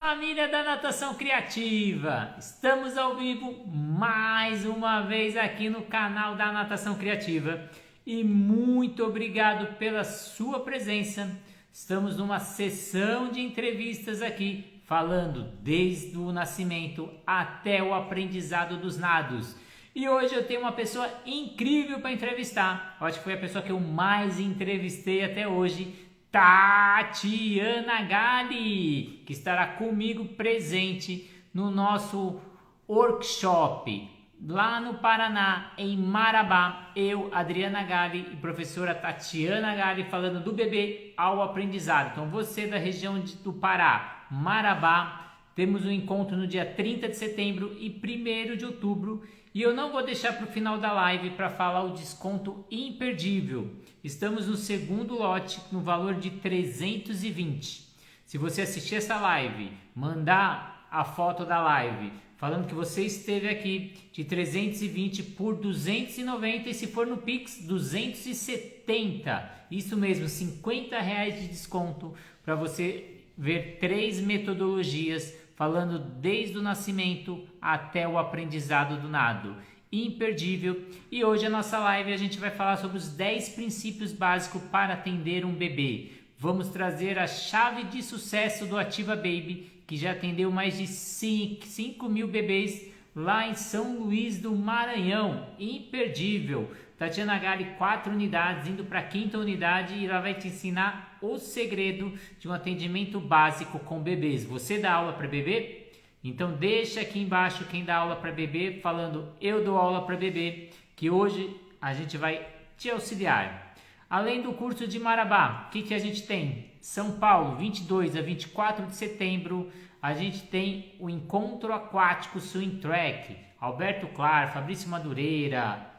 Família da Natação Criativa, estamos ao vivo mais uma vez aqui no canal da Natação Criativa e muito obrigado pela sua presença. Estamos numa sessão de entrevistas aqui, falando desde o nascimento até o aprendizado dos nados. E hoje eu tenho uma pessoa incrível para entrevistar. Eu acho que foi a pessoa que eu mais entrevistei até hoje, Tatiana Gali, que estará comigo presente no nosso workshop lá no Paraná, em Marabá. Eu, Adriana Gali e professora Tatiana Gali falando do bebê ao aprendizado. Então você da região do Pará, Marabá, temos um encontro no dia 30 de setembro e 1º de outubro. E eu não vou deixar para o final da live para falar o desconto imperdível. Estamos no segundo lote no valor de 320. Se você assistir essa live, mandar a foto da live falando que você esteve aqui, de 320 por 290, e se for no Pix, 270. Isso mesmo, R$50 de desconto para você ver 3 metodologias falando desde o nascimento até o aprendizado do nado. Imperdível. E hoje a nossa live a gente vai falar sobre os 10 princípios básicos para atender um bebê. Vamos trazer a chave de sucesso do Ativa Baby, que já atendeu mais de 5 mil bebês lá em São Luís do Maranhão. Imperdível. Tatiana Gali, 4 unidades, indo para a 5ª unidade, e ela vai te ensinar o segredo de um atendimento básico com bebês. Você dá aula para bebê? Então deixa aqui embaixo quem dá aula para bebê, falando eu dou aula para bebê, que hoje a gente vai te auxiliar. Além do curso de Marabá, o que a gente tem? São Paulo, 22 a 24 de setembro, a gente tem o Encontro Aquático Swim Track. Alberto Clar, Fabrício Madureira,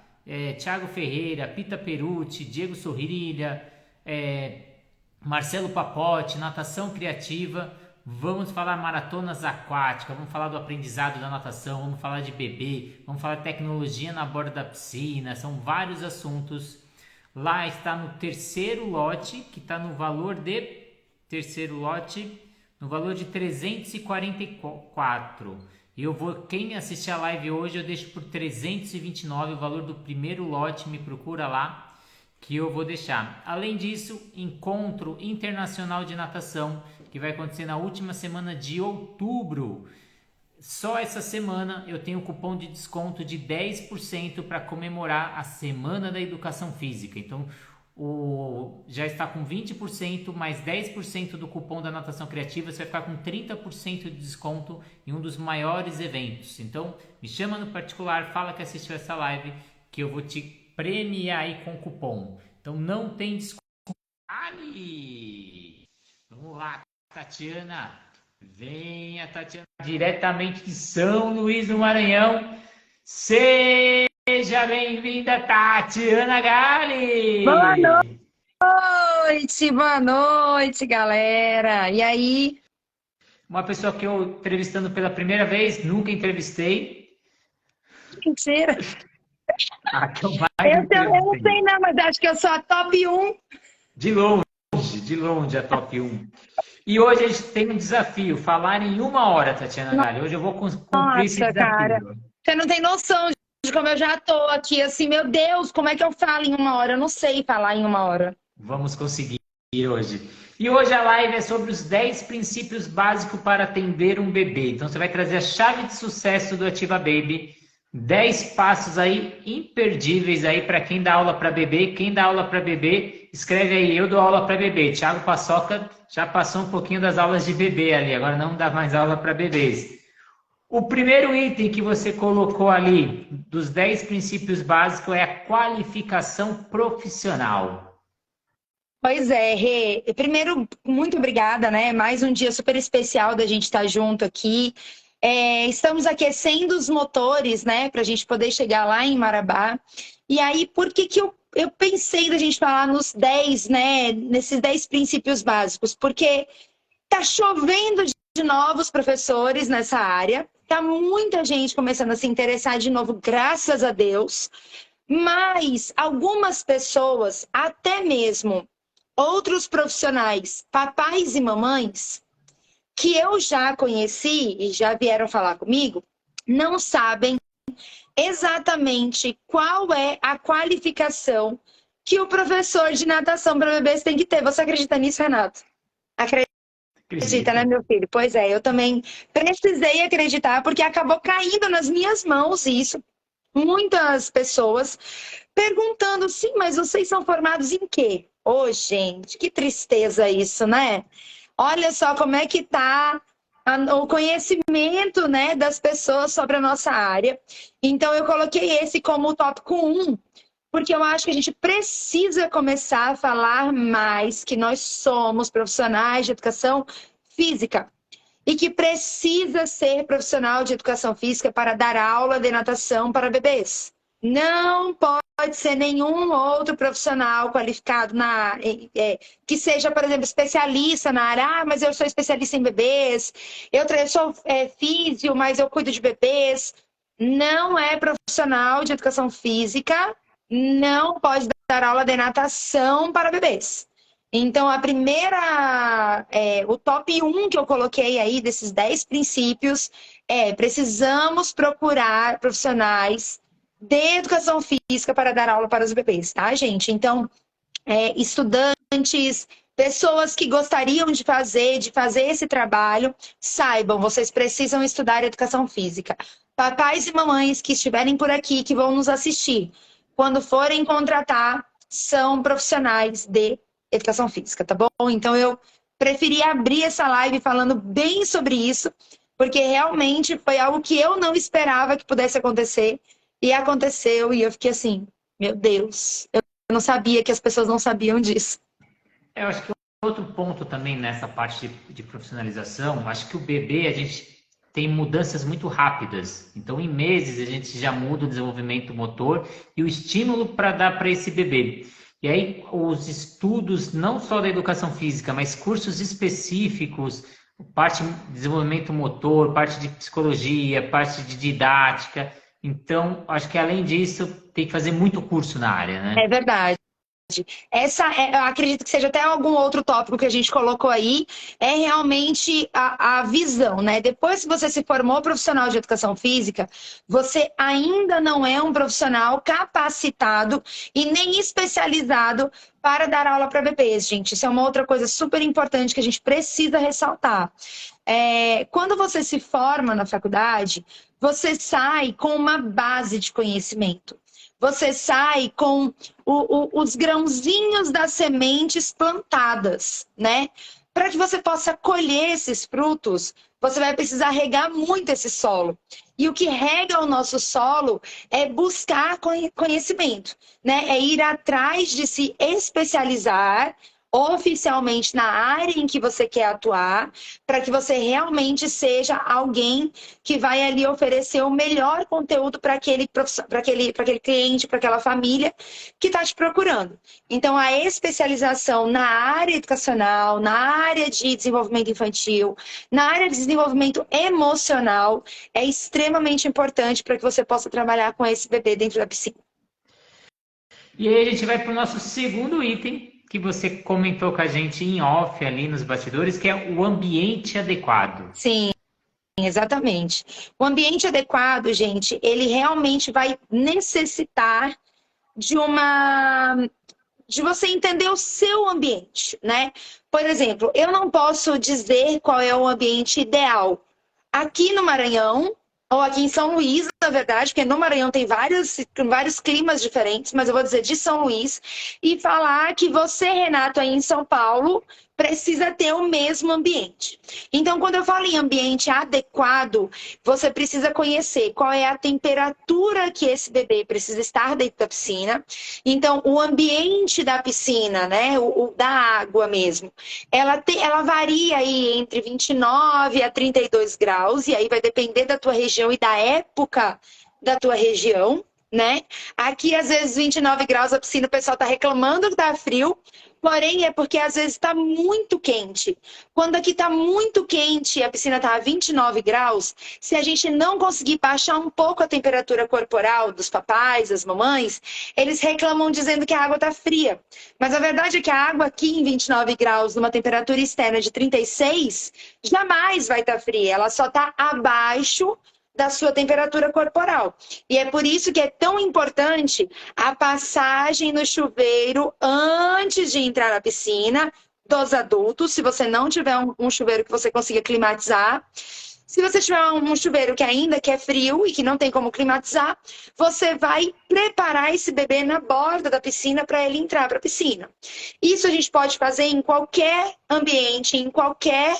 Thiago Ferreira, Pita Perucci, Diego Sorrilha, Marcelo Papote, Natação Criativa. Vamos falar maratonas aquáticas, vamos falar do aprendizado da natação, vamos falar de bebê, vamos falar de tecnologia na borda da piscina, são vários assuntos. Lá está no terceiro lote, que está no valor de 344. E quem assistir a live hoje eu deixo por 329, o valor do primeiro lote, me procura lá que eu vou deixar. Além disso, encontro internacional de natação, que vai acontecer na última semana de outubro. Só essa semana eu tenho um cupom de desconto de 10% para comemorar a Semana da Educação Física. Então, já está com 20%, mais 10% do cupom da Natação Criativa, você vai ficar com 30% de desconto em um dos maiores eventos. Então, me chama no particular, fala que assistiu essa live, que eu vou te premiar aí com cupom. Então, não tem desconto. Vamos lá, Tatiana. Venha, Tatiana, diretamente de São Luís do Maranhão. Seja bem-vinda, Tatiana Gali! Boa noite, galera! E aí? Uma pessoa que eu entrevistando pela primeira vez, nunca entrevistei. Mentira! Que eu não sei não, mas acho que eu sou a top 1. De longe a top 1. E hoje a gente tem um desafio, falar em 1 hora, Tatiana Gali. Hoje eu vou cumprir esse desafio. Cara, você não tem noção de como eu já tô aqui, assim, meu Deus, como é que eu falo em 1 hora? Eu não sei falar em 1 hora. Vamos conseguir hoje. E hoje a live é sobre os 10 princípios básicos para atender um bebê. Então você vai trazer a chave de sucesso do Ativa Baby. 10 passos aí imperdíveis aí para quem dá aula para bebê. Quem dá aula para bebê, escreve aí, eu dou aula para bebê. Thiago Paçoca já passou um pouquinho das aulas de bebê ali, agora não dá mais aula para bebês. O primeiro item que você colocou ali, dos 10 princípios básicos, é a qualificação profissional. Pois é, Rê. Primeiro, muito obrigada, né? Mais um dia super especial da gente estar junto aqui. Estamos aquecendo os motores, né? Para a gente poder chegar lá em Marabá. E aí, por que eu pensei da gente falar nos 10, né? Nesses 10 princípios básicos? Porque tá chovendo de novos professores nessa área. Tá muita gente começando a se interessar de novo, graças a Deus. Mas algumas pessoas, até mesmo outros profissionais, papais e mamães, que eu já conheci e já vieram falar comigo, não sabem exatamente qual é a qualificação que o professor de natação para bebês tem que ter. Você acredita nisso, Renato? Acredita, né, meu filho? Pois é, eu também precisei acreditar, porque acabou caindo nas minhas mãos isso. Muitas pessoas perguntando, sim, mas vocês são formados em quê? Ô, gente, que tristeza isso, né? Olha só como é que tá o conhecimento, né, das pessoas sobre a nossa área. Então, eu coloquei esse como o tópico 1, porque eu acho que a gente precisa começar a falar mais que nós somos profissionais de educação física e que precisa ser profissional de educação física para dar aula de natação para bebês. Não pode ser nenhum outro profissional qualificado que seja, por exemplo, especialista na área. Ah, mas eu sou especialista em bebês, eu sou físio, mas eu cuido de bebês. Não é profissional de educação física, não pode dar aula de natação para bebês. Então, o top 1 que eu coloquei aí, desses 10 princípios, precisamos procurar profissionais de educação física para dar aula para os bebês, tá, gente? Então, estudantes, pessoas que gostariam de fazer esse trabalho, saibam, vocês precisam estudar educação física. Papais e mamães que estiverem por aqui, que vão nos assistir, quando forem contratar, são profissionais de educação física, tá bom? Então, eu preferi abrir essa live falando bem sobre isso, porque realmente foi algo que eu não esperava que pudesse acontecer, e aconteceu, e eu fiquei assim, meu Deus, eu não sabia que as pessoas não sabiam disso. Eu acho que outro ponto também nessa parte de profissionalização, acho que o bebê, a gente tem mudanças muito rápidas. Então, em meses, a gente já muda o desenvolvimento motor e o estímulo para dar para esse bebê. E aí, os estudos, não só da educação física, mas cursos específicos, parte de desenvolvimento motor, parte de psicologia, parte de didática. Então, acho que além disso, tem que fazer muito curso na área, né? É verdade. Eu acredito que seja até algum outro tópico que a gente colocou aí, é realmente a visão, né? Depois que você se formou profissional de educação física, você ainda não é um profissional capacitado e nem especializado para dar aula para bebês, gente. Isso é uma outra coisa super importante que a gente precisa ressaltar. Quando você se forma na faculdade, você sai com uma base de conhecimento. Você sai com os grãozinhos das sementes plantadas, né? Para que você possa colher esses frutos, você vai precisar regar muito esse solo. E o que rega o nosso solo é buscar conhecimento, né? É ir atrás de se especializar oficialmente na área em que você quer atuar, para que você realmente seja alguém que vai ali oferecer o melhor conteúdo para aquele cliente, para aquela família que está te procurando. Então, a especialização na área educacional, na área de desenvolvimento infantil, na área de desenvolvimento emocional, é extremamente importante para que você possa trabalhar com esse bebê dentro da piscina. E aí a gente vai para o nosso segundo item, que você comentou com a gente em off ali nos bastidores, que é o ambiente adequado. Sim, exatamente. O ambiente adequado, gente, ele realmente vai necessitar de você entender o seu ambiente, né? Por exemplo, eu não posso dizer qual é o ambiente ideal. Aqui no Maranhão, ou aqui em São Luís, na verdade, porque no Maranhão tem vários climas diferentes, mas eu vou dizer de São Luís, e falar que você, Renato, aí em São Paulo, precisa ter o mesmo ambiente. Então, quando eu falo em ambiente adequado, você precisa conhecer qual é a temperatura que esse bebê precisa estar dentro da piscina. Então, o ambiente da piscina, né, o da água mesmo, ela varia aí entre 29 a 32 graus, e aí vai depender da tua região e da época da tua região, né? Aqui, às vezes, 29 graus a piscina, o pessoal tá reclamando que tá frio, Porém, é porque às vezes está muito quente. Quando aqui está muito quente e a piscina está a 29 graus, se a gente não conseguir baixar um pouco a temperatura corporal dos papais, das mamães, eles reclamam dizendo que a água está fria. Mas a verdade é que a água aqui em 29 graus, numa temperatura externa de 36, jamais vai estar fria. Ela só está abaixo da sua temperatura corporal. E é por isso que é tão importante a passagem no chuveiro antes de entrar na piscina dos adultos, se você não tiver um chuveiro que você consiga climatizar. Se você tiver um chuveiro que ainda que é frio e que não tem como climatizar, você vai preparar esse bebê na borda da piscina para ele entrar para a piscina. Isso a gente pode fazer em qualquer ambiente, em qualquer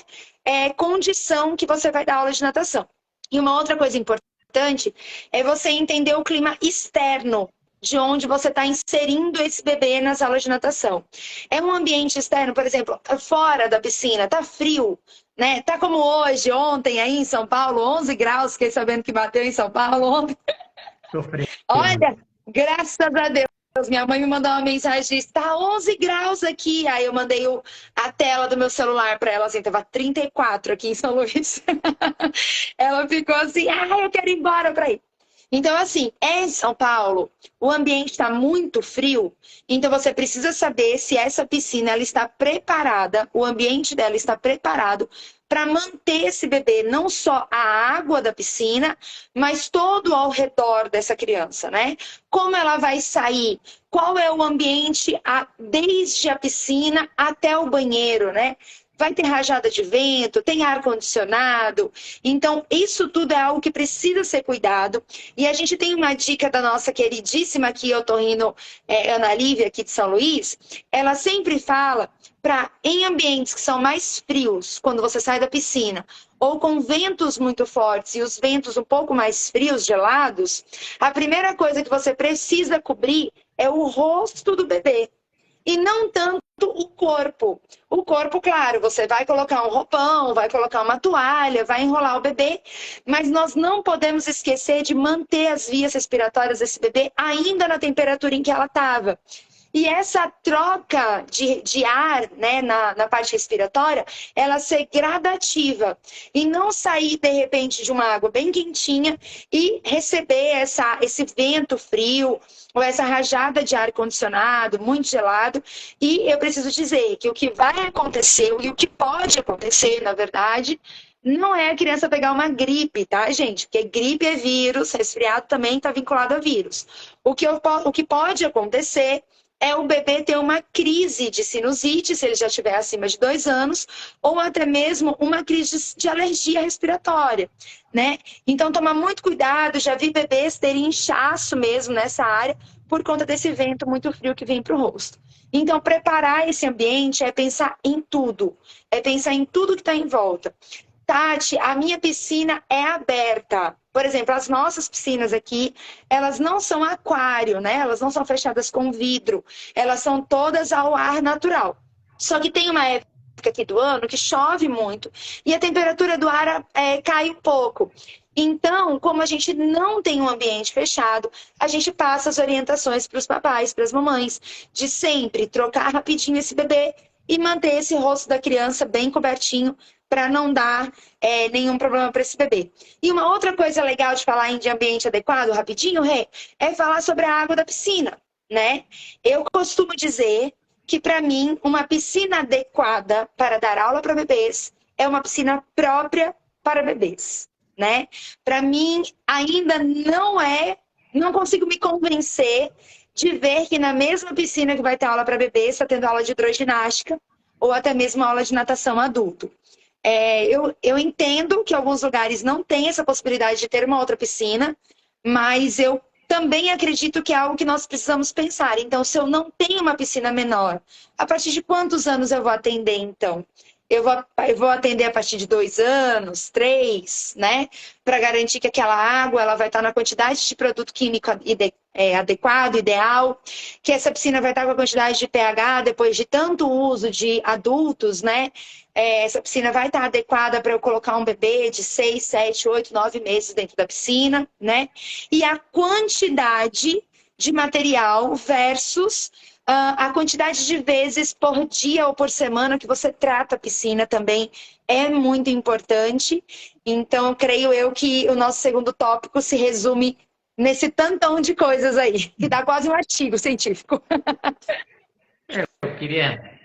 condição que você vai dar aula de natação. E uma outra coisa importante é você entender o clima externo de onde você está inserindo esse bebê nas aulas de natação. É um ambiente externo, por exemplo, fora da piscina, tá frio, né? Tá como hoje, ontem aí em São Paulo, 11 graus, fiquei sabendo que bateu em São Paulo ontem. Olha, graças a Deus. Minha mãe me mandou uma mensagem, disse, tá 11 graus aqui. Aí eu mandei a tela do meu celular para ela, assim, tava 34 aqui em São Luís. Ela ficou assim, eu quero ir embora para ir. Então, assim, em São Paulo, o ambiente está muito frio, então você precisa saber se essa piscina ela está preparada, o ambiente dela está preparado para manter esse bebê, não só a água da piscina, mas todo ao redor dessa criança, né? Como ela vai sair? Qual é o ambiente desde a piscina até o banheiro, né? Vai ter rajada de vento, tem ar-condicionado. Então, isso tudo é algo que precisa ser cuidado. E a gente tem uma dica da nossa queridíssima aqui, otorrino Ana Lívia, aqui de São Luís. Ela sempre fala para, em ambientes que são mais frios, quando você sai da piscina, ou com ventos muito fortes e os ventos um pouco mais frios, gelados, a primeira coisa que você precisa cobrir é o rosto do bebê. E não tanto o corpo. O corpo, claro, você vai colocar um roupão, vai colocar uma toalha, vai enrolar o bebê, mas nós não podemos esquecer de manter as vias respiratórias desse bebê ainda na temperatura em que ela estava. E essa troca de ar, né, na parte respiratória, ela ser gradativa. E não sair, de repente, de uma água bem quentinha e receber esse vento frio ou essa rajada de ar-condicionado muito gelado. E eu preciso dizer que o que vai acontecer e o que pode acontecer, na verdade, não é a criança pegar uma gripe, tá, gente? Porque gripe é vírus, resfriado também está vinculado a vírus. O que pode acontecer é o bebê ter uma crise de sinusite, se ele já estiver acima de 2 anos, ou até mesmo uma crise de alergia respiratória, né? Então, tomar muito cuidado, já vi bebês terem inchaço mesmo nessa área, por conta desse vento muito frio que vem para o rosto. Então, preparar esse ambiente é pensar em tudo, é pensar em tudo que está em volta. Tati, a minha piscina é aberta. Por exemplo, as nossas piscinas aqui, elas não são aquário, né? Elas não são fechadas com vidro. Elas são todas ao ar natural. Só que tem uma época aqui do ano que chove muito e a temperatura do ar cai um pouco. Então, como a gente não tem um ambiente fechado, a gente passa as orientações para os papais, para as mamães, de sempre trocar rapidinho esse bebê e manter esse rosto da criança bem cobertinho, para não dar nenhum problema para esse bebê. E uma outra coisa legal de falar de ambiente adequado, rapidinho, Rê, é falar sobre a água da piscina, né? Eu costumo dizer que, para mim, uma piscina adequada para dar aula para bebês é uma piscina própria para bebês, né? Para mim, ainda não consigo me convencer de ver que na mesma piscina que vai ter aula para bebês, está tendo aula de hidroginástica ou até mesmo aula de natação adulto. Eu entendo que alguns lugares não têm essa possibilidade de ter uma outra piscina, mas eu também acredito que é algo que nós precisamos pensar. Então, se eu não tenho uma piscina menor, a partir de quantos anos eu vou atender, então? Eu vou atender a partir de 2 anos, 3, né? Para garantir que aquela água ela vai estar na quantidade de produto químico adequado, ideal, que essa piscina vai estar com a quantidade de pH depois de tanto uso de adultos, né? Essa piscina vai estar adequada para eu colocar um bebê de 6, 7, 8, 9 meses dentro da piscina, né? E a quantidade de material versus A quantidade de vezes por dia ou por semana que você trata a piscina também é muito importante. Então, creio eu que o nosso segundo tópico se resume nesse tantão de coisas aí, que dá quase um artigo científico. Eu queria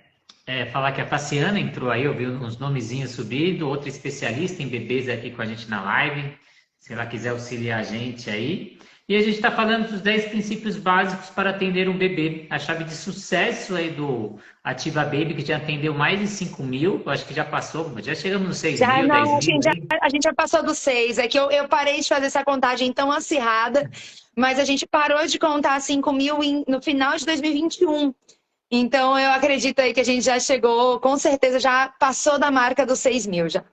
falar que a Tassiana entrou aí, eu vi uns nomezinhos subindo, outra especialista em bebês aqui com a gente na live, se ela quiser auxiliar a gente aí. E a gente está falando dos 10 princípios básicos para atender um bebê. A chave de sucesso aí do Ativa Baby, que já atendeu mais de 5.000, acho que já passou, já chegamos nos 6.000, Não, 10.000. a gente já passou dos 6. É que eu parei de fazer essa contagem tão acirrada, mas a gente parou de contar 5.000 no final de 2021. Então, eu acredito aí que a gente já chegou, com certeza já passou da marca dos 6.000 já.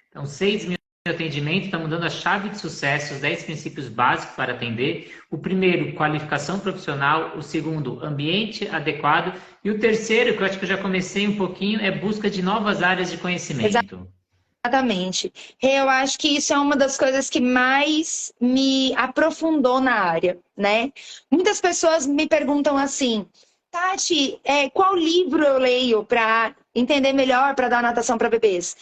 Então, 6.000 atendimento, estamos dando a chave de sucesso, os 10 princípios básicos para atender. O primeiro, qualificação profissional. O segundo, ambiente adequado. E o terceiro, que eu acho que eu já comecei um pouquinho, é busca de novas áreas de conhecimento. Exatamente. Eu acho que isso é uma das coisas que mais me aprofundou na área, né? Muitas pessoas me perguntam assim, Tati, qual livro eu leio para entender melhor para dar natação para bebês?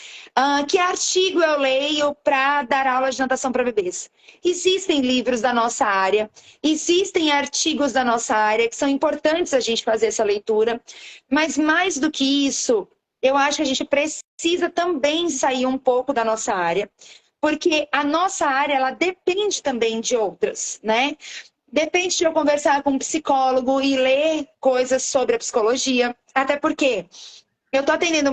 Que artigo eu leio para dar aula de natação para bebês? Existem livros da nossa área, existem artigos da nossa área que são importantes a gente fazer essa leitura, mas mais do que isso, eu acho que a gente precisa também sair um pouco da nossa área, porque a nossa área ela depende também de outras, né? Depende de eu conversar com um psicólogo e ler coisas sobre a psicologia. Até porque eu estou atendendo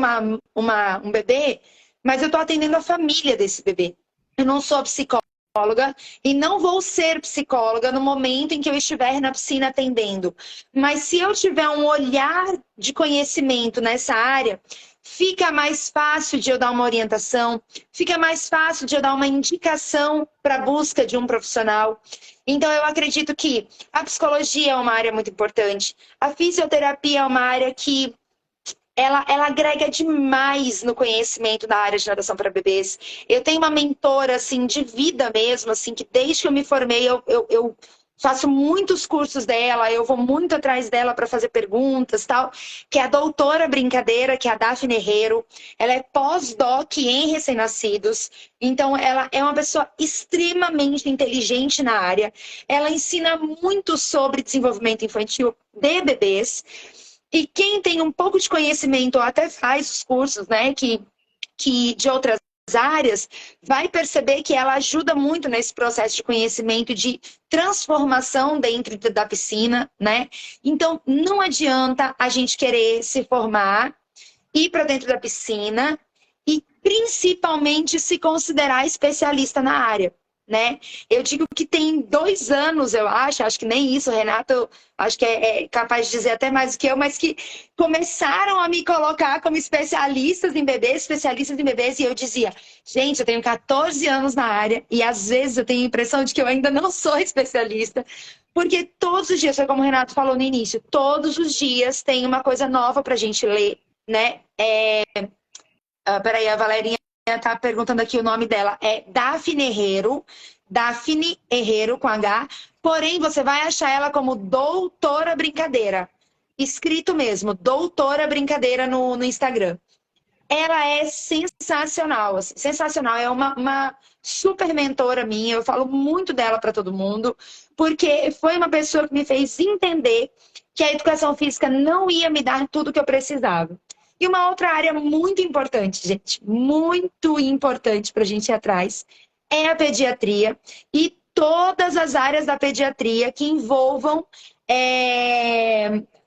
um bebê, mas eu estou atendendo a família desse bebê. Eu não sou psicóloga e não vou ser psicóloga no momento em que eu estiver na piscina atendendo. Mas se eu tiver um olhar de conhecimento nessa área, fica mais fácil de eu dar uma orientação, fica mais fácil de eu dar uma indicação para a busca de um profissional. Então, eu acredito que a psicologia é uma área muito importante. A fisioterapia é uma área que ela agrega demais no conhecimento da área de natação para bebês. Eu tenho uma mentora, assim, de vida mesmo, assim, que desde que eu me formei, eu faço muitos cursos dela, eu vou muito atrás dela para fazer perguntas e tal, que é a doutora Brincadeira, que é a Daphne Herrero. Ela é pós-doc em recém-nascidos, então ela é uma pessoa extremamente inteligente na área. Ela ensina muito sobre desenvolvimento infantil de bebês. E quem tem um pouco de conhecimento ou até faz os cursos, né, que de outras áreas, vai perceber que ela ajuda muito nesse processo de conhecimento, de transformação dentro da piscina, né? Então, não adianta a gente querer se formar, ir para dentro da piscina e, principalmente, se considerar especialista na área, né? Eu digo que tem 2 anos, eu acho que nem isso, Renato, acho que é capaz de dizer até mais do que eu, mas que começaram a me colocar como especialistas em bebês, e eu dizia, gente, eu tenho 14 anos na área, e às vezes eu tenho a impressão de que eu ainda não sou especialista, porque todos os dias, foi como o Renato falou no início, todos os dias tem uma coisa nova pra gente ler, né? Peraí, a Valerinha tá perguntando aqui o nome dela. É Daphne Herrero com H. Porém, você vai achar ela como Doutora Brincadeira. Escrito mesmo, Doutora Brincadeira no Instagram. Ela é sensacional, assim, sensacional. É uma super mentora minha. Eu falo muito dela para todo mundo, porque foi uma pessoa que me fez entender que a educação física não ia me dar tudo que eu precisava. E uma outra área muito importante, gente, muito importante para a gente ir atrás, é a pediatria e todas as áreas da pediatria que envolvam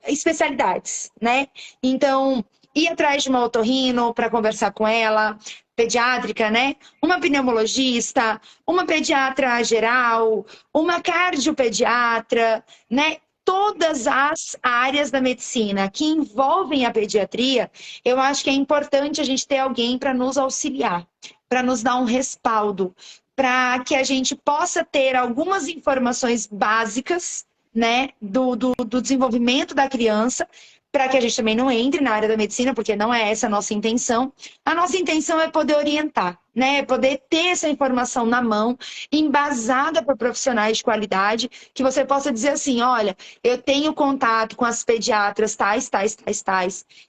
especialidades, né? Então, ir atrás de uma otorrino para conversar com ela, pediátrica, né? Uma pneumologista, uma pediatra geral, uma cardiopediatra, né? Todas as áreas da medicina que envolvem a pediatria, eu acho que é importante a gente ter alguém para nos auxiliar, para nos dar um respaldo, para que a gente possa ter algumas informações básicas, né, do desenvolvimento da criança, para que a gente também não entre na área da medicina, porque não é essa a nossa intenção. A nossa intenção é poder orientar, né, poder ter essa informação na mão, embasada por profissionais de qualidade, que você possa dizer assim, olha, eu tenho contato com as pediatras tais,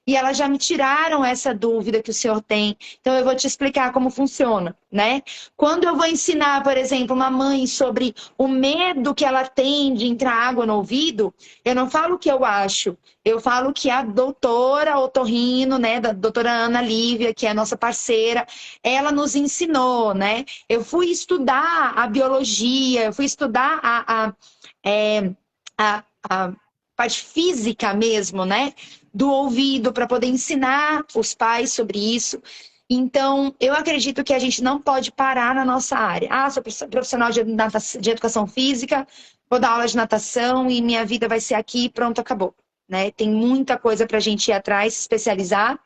e elas já me tiraram essa dúvida que o senhor tem, então eu vou te explicar como funciona, né? Quando eu vou ensinar, por exemplo, uma mãe sobre o medo que ela tem de entrar água no ouvido, eu não falo o que eu acho, eu falo que a doutora otorrino, né, da doutora Ana Lívia, que é a nossa parceira, ela nos ensinou, né? Eu fui estudar a biologia, eu fui estudar a parte física mesmo, né? Do ouvido, para poder ensinar os pais sobre isso. Então, eu acredito que a gente não pode parar na nossa área. Ah, sou profissional de educação física, vou dar aula de natação e minha vida vai ser aqui, pronto, acabou. Né? Tem muita coisa para a gente ir atrás, se especializar.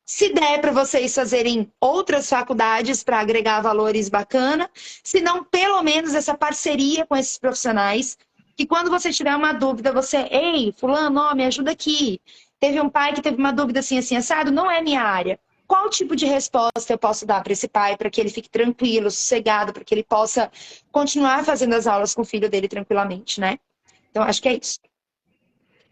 Se der para vocês fazerem outras faculdades para agregar valores bacana, se não, pelo menos essa parceria com esses profissionais, que quando você tiver uma dúvida, você, ei, fulano, ó, me ajuda aqui. Teve um pai que teve uma dúvida assim, assado, não é minha área. Qual tipo de resposta eu posso dar para esse pai, para que ele fique tranquilo, sossegado, para que ele possa continuar fazendo as aulas com o filho dele tranquilamente, né? Então, acho que é isso.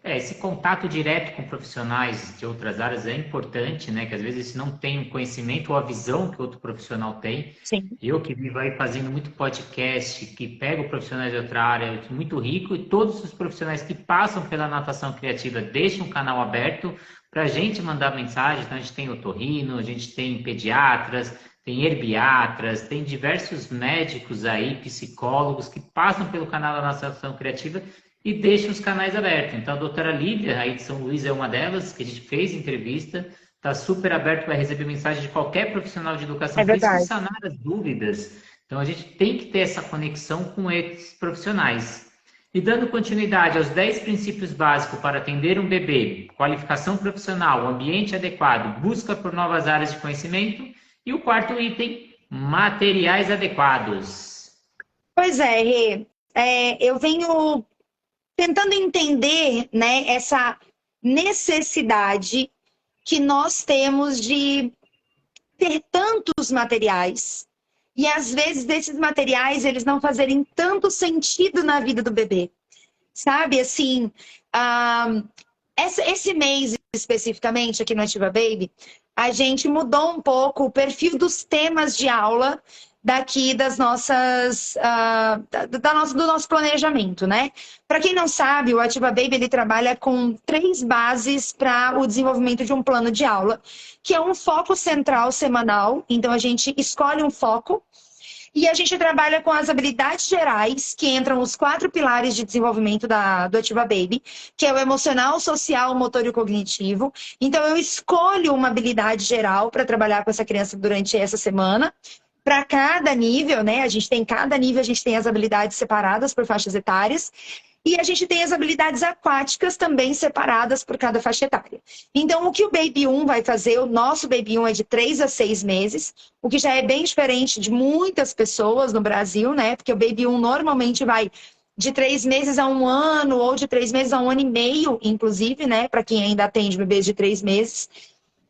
Esse contato direto com profissionais de outras áreas é importante, né? Que às vezes não tem o conhecimento ou a visão que outro profissional tem. Sim. Eu que vivo aí fazendo muito podcast, que pego profissionais de outra área, muito rico, e todos os profissionais que passam pela natação criativa deixam o canal aberto para a gente mandar mensagem. Então, a gente tem otorrino, a gente tem pediatras, tem herbiatras, tem diversos médicos aí, psicólogos que passam pelo canal da natação criativa e deixa os canais abertos. Então, a doutora Lívia, aí de São Luís, é uma delas, que a gente fez entrevista, está super aberto para receber mensagem de qualquer profissional de educação física e sanar as dúvidas. Então, a gente tem que ter essa conexão com esses profissionais. E dando continuidade aos 10 princípios básicos para atender um bebê, qualificação profissional, ambiente adequado, busca por novas áreas de conhecimento, e o quarto item, materiais adequados. Pois é, Rê. Eu venho tentando entender, né, essa necessidade que nós temos de ter tantos materiais e às vezes desses materiais eles não fazerem tanto sentido na vida do bebê, sabe? Assim, esse mês especificamente aqui no Ativa Baby, a gente mudou um pouco o perfil dos temas de aula daqui das nossas, do nosso planejamento, né? Para quem não sabe, o Ativa Baby ele trabalha com 3 bases para o desenvolvimento de um plano de aula, que é um foco central semanal. Então, a gente escolhe um foco e a gente trabalha com as habilidades gerais, que entram os 4 pilares de desenvolvimento do Ativa Baby, que é o emocional, social, motor e cognitivo. Então, eu escolho uma habilidade geral para trabalhar com essa criança durante essa semana. Para cada nível, né? Cada nível a gente tem as habilidades separadas por faixas etárias. E a gente tem as habilidades aquáticas também separadas por cada faixa etária. Então, o que o Baby 1 vai fazer, o nosso Baby 1 é de 3 a 6 meses, o que já é bem diferente de muitas pessoas no Brasil, né? Porque o Baby 1 normalmente vai de 3 meses a 1 ano, ou de 3 meses a 1 ano e meio, inclusive, né? Para quem ainda atende bebês de 3 meses.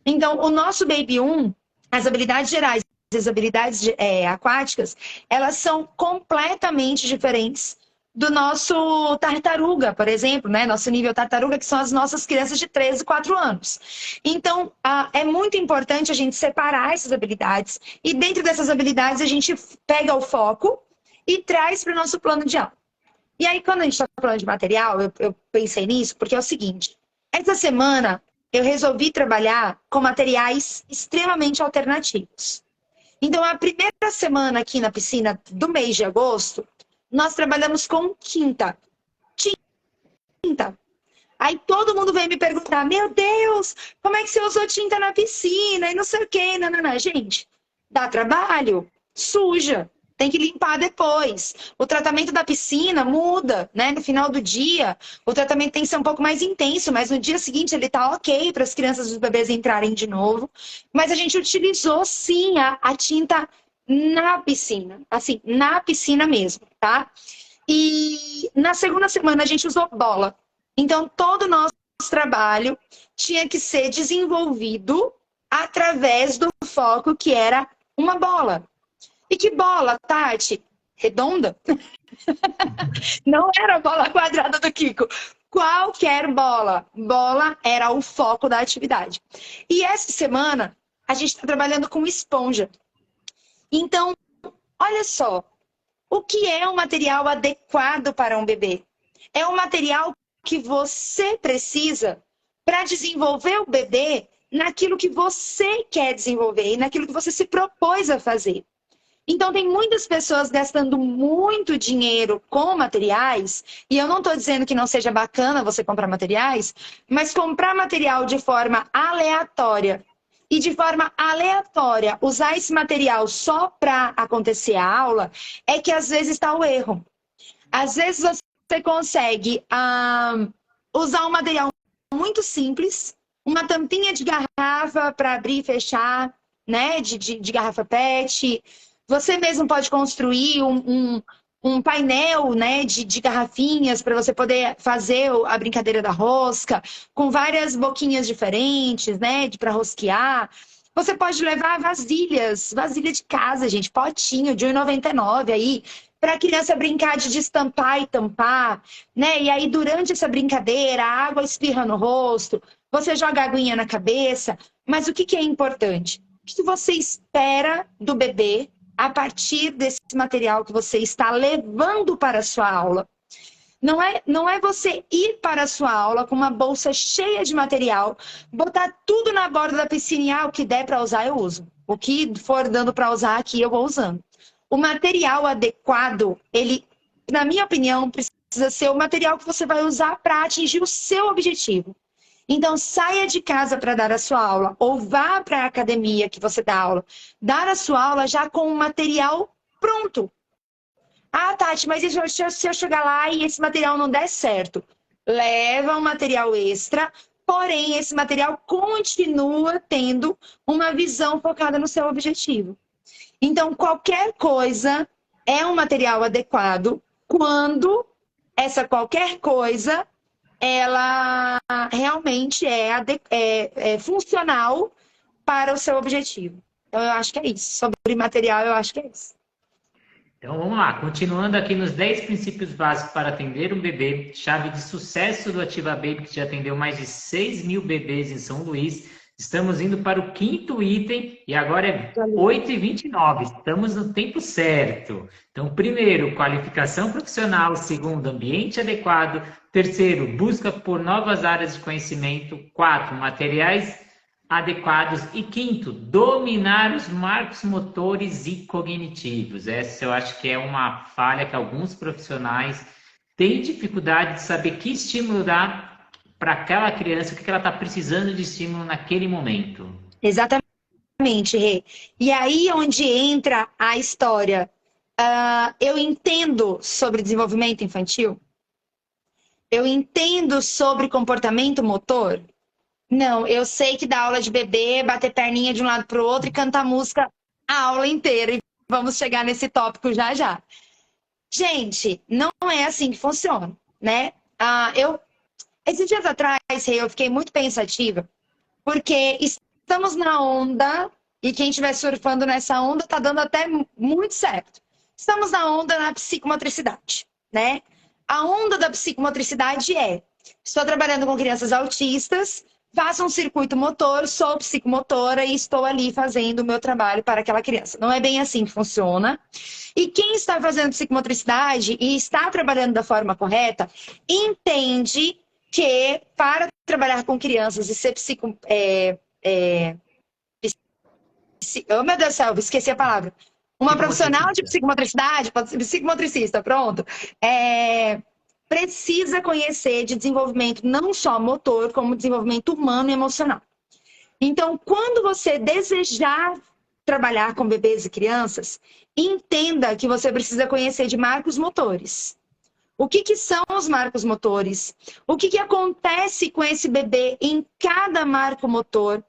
Então, o nosso Baby 1, as habilidades gerais, as habilidades aquáticas, elas são completamente diferentes do nosso tartaruga, por exemplo, né? Nosso nível tartaruga, que são as nossas crianças de 3 e 4 anos. Então, é muito importante a gente separar essas habilidades e dentro dessas habilidades a gente pega o foco e traz para o nosso plano de aula. E aí, quando a gente está falando de material, eu pensei nisso, porque é o seguinte, essa semana eu resolvi trabalhar com materiais extremamente alternativos. Então, a primeira semana aqui na piscina do mês de agosto, nós trabalhamos com tinta. Tinta. Aí todo mundo vem me perguntar, meu Deus, como é que você usou tinta na piscina? E não sei o quê. Não. Gente, dá trabalho, suja. Tem que limpar depois. O tratamento da piscina muda, né? No final do dia, o tratamento tem que ser um pouco mais intenso, mas no dia seguinte ele tá ok para as crianças e os bebês entrarem de novo. Mas a gente utilizou, sim, a tinta na piscina. Assim, na piscina mesmo, tá? E na segunda semana a gente usou bola. Então, todo o nosso trabalho tinha que ser desenvolvido através do foco que era uma bola. E que bola, Tati? Redonda? Não era a bola quadrada do Kiko. Qualquer bola. Bola era o foco da atividade. E essa semana, a gente está trabalhando com esponja. Então, olha só. O que é um material adequado para um bebê? É um material que você precisa para desenvolver o bebê naquilo que você quer desenvolver e naquilo que você se propôs a fazer. Então, tem muitas pessoas gastando muito dinheiro com materiais, e eu não estou dizendo que não seja bacana você comprar materiais, mas comprar material de forma aleatória e de forma aleatória usar esse material só para acontecer a aula, é que às vezes está o erro. Às vezes você consegue usar um material muito simples, uma tampinha de garrafa para abrir e fechar, né, de garrafa PET. Você mesmo pode construir um painel, né, de garrafinhas para você poder fazer a brincadeira da rosca, com várias boquinhas diferentes, né, para rosquear. Você pode levar vasilhas, vasilha de casa, gente, potinho de R$1,99 aí, para a criança brincar de destampar e tampar, né? E aí, durante essa brincadeira, a água espirra no rosto, você joga a aguinha na cabeça. Mas o que é importante? O que você espera do bebê a partir desse material que você está levando para a sua aula? Não é você ir para a sua aula com uma bolsa cheia de material, botar tudo na borda da piscina, o que der para usar eu uso. O que for dando para usar aqui eu vou usando. O material adequado, ele, na minha opinião, precisa ser o material que você vai usar para atingir o seu objetivo. Então, saia de casa para dar a sua aula, ou vá para a academia que você dá aula. Dar a sua aula já com o material pronto. Ah, Tati, mas se eu chegar lá e esse material não der certo? Leva um material extra, porém, esse material continua tendo uma visão focada no seu objetivo. Então, qualquer coisa é um material adequado quando essa qualquer coisa ela realmente é funcional para o seu objetivo. Então, eu acho que é isso. Sobre material, eu acho que é isso. Então vamos lá, continuando aqui nos 10 princípios básicos para atender um bebê, chave de sucesso do Ativa Baby, que já atendeu mais de 6.000 bebês em São Luís. Estamos indo para o 5º item e agora é 8h29, estamos no tempo certo. Então, primeiro, qualificação profissional. Segundo, ambiente adequado. Terceiro, busca por novas áreas de conhecimento. 4, materiais adequados. E quinto, dominar os marcos motores e cognitivos. Essa eu acho que é uma falha que alguns profissionais têm dificuldade de saber que estímulo dar para aquela criança, o que ela está precisando de estímulo naquele momento. Exatamente, Rê. E aí onde entra a história. Eu entendo sobre desenvolvimento infantil? Eu entendo sobre comportamento motor? Não, eu sei que dá aula de bebê, bater perninha de um lado para o outro e cantar música a aula inteira. E vamos chegar nesse tópico já já. Gente, não é assim que funciona, né? Esses dias atrás, eu fiquei muito pensativa, porque estamos na onda, e quem estiver surfando nessa onda está dando até muito certo. Estamos na onda na psicomotricidade, né? A onda da psicomotricidade estou trabalhando com crianças autistas, faço um circuito motor, sou psicomotora e estou ali fazendo o meu trabalho para aquela criança. Não é bem assim que funciona. E quem está fazendo psicomotricidade e está trabalhando da forma correta, entende que para trabalhar com crianças e ser oh, meu Deus do céu, esqueci a palavra. Uma profissional de psicomotricidade, pode ser psicomotricista, pronto. Precisa conhecer de desenvolvimento não só motor, como desenvolvimento humano e emocional. Então, quando você desejar trabalhar com bebês e crianças, entenda que você precisa conhecer de marcos motores. O que são os marcos motores? O que acontece com esse bebê em cada marco motor?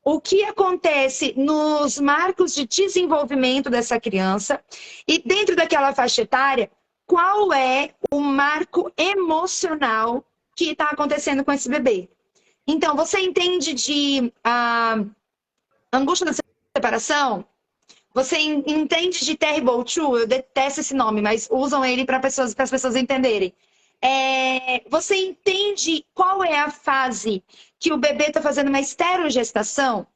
O que acontece nos marcos de desenvolvimento dessa criança? E dentro daquela faixa etária, qual é o marco emocional que está acontecendo com esse bebê? Então, você entende de angústia da separação? Você entende de Terrible Two? Eu detesto esse nome, mas usam ele para as pessoas entenderem. Você entende qual é a fase que o bebê está fazendo uma esterogestação?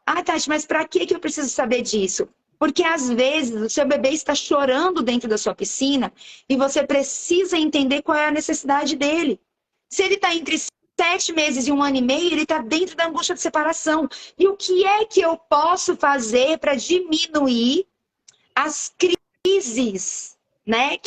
Ah, Tati, mas para que eu preciso saber disso? Porque às vezes o seu bebê está chorando dentro da sua piscina e você precisa entender qual é a necessidade dele. Se ele está entre 7 meses e 1 ano e meio, ele está dentro da angústia de separação. E o que é que eu posso fazer para diminuir as crises, né?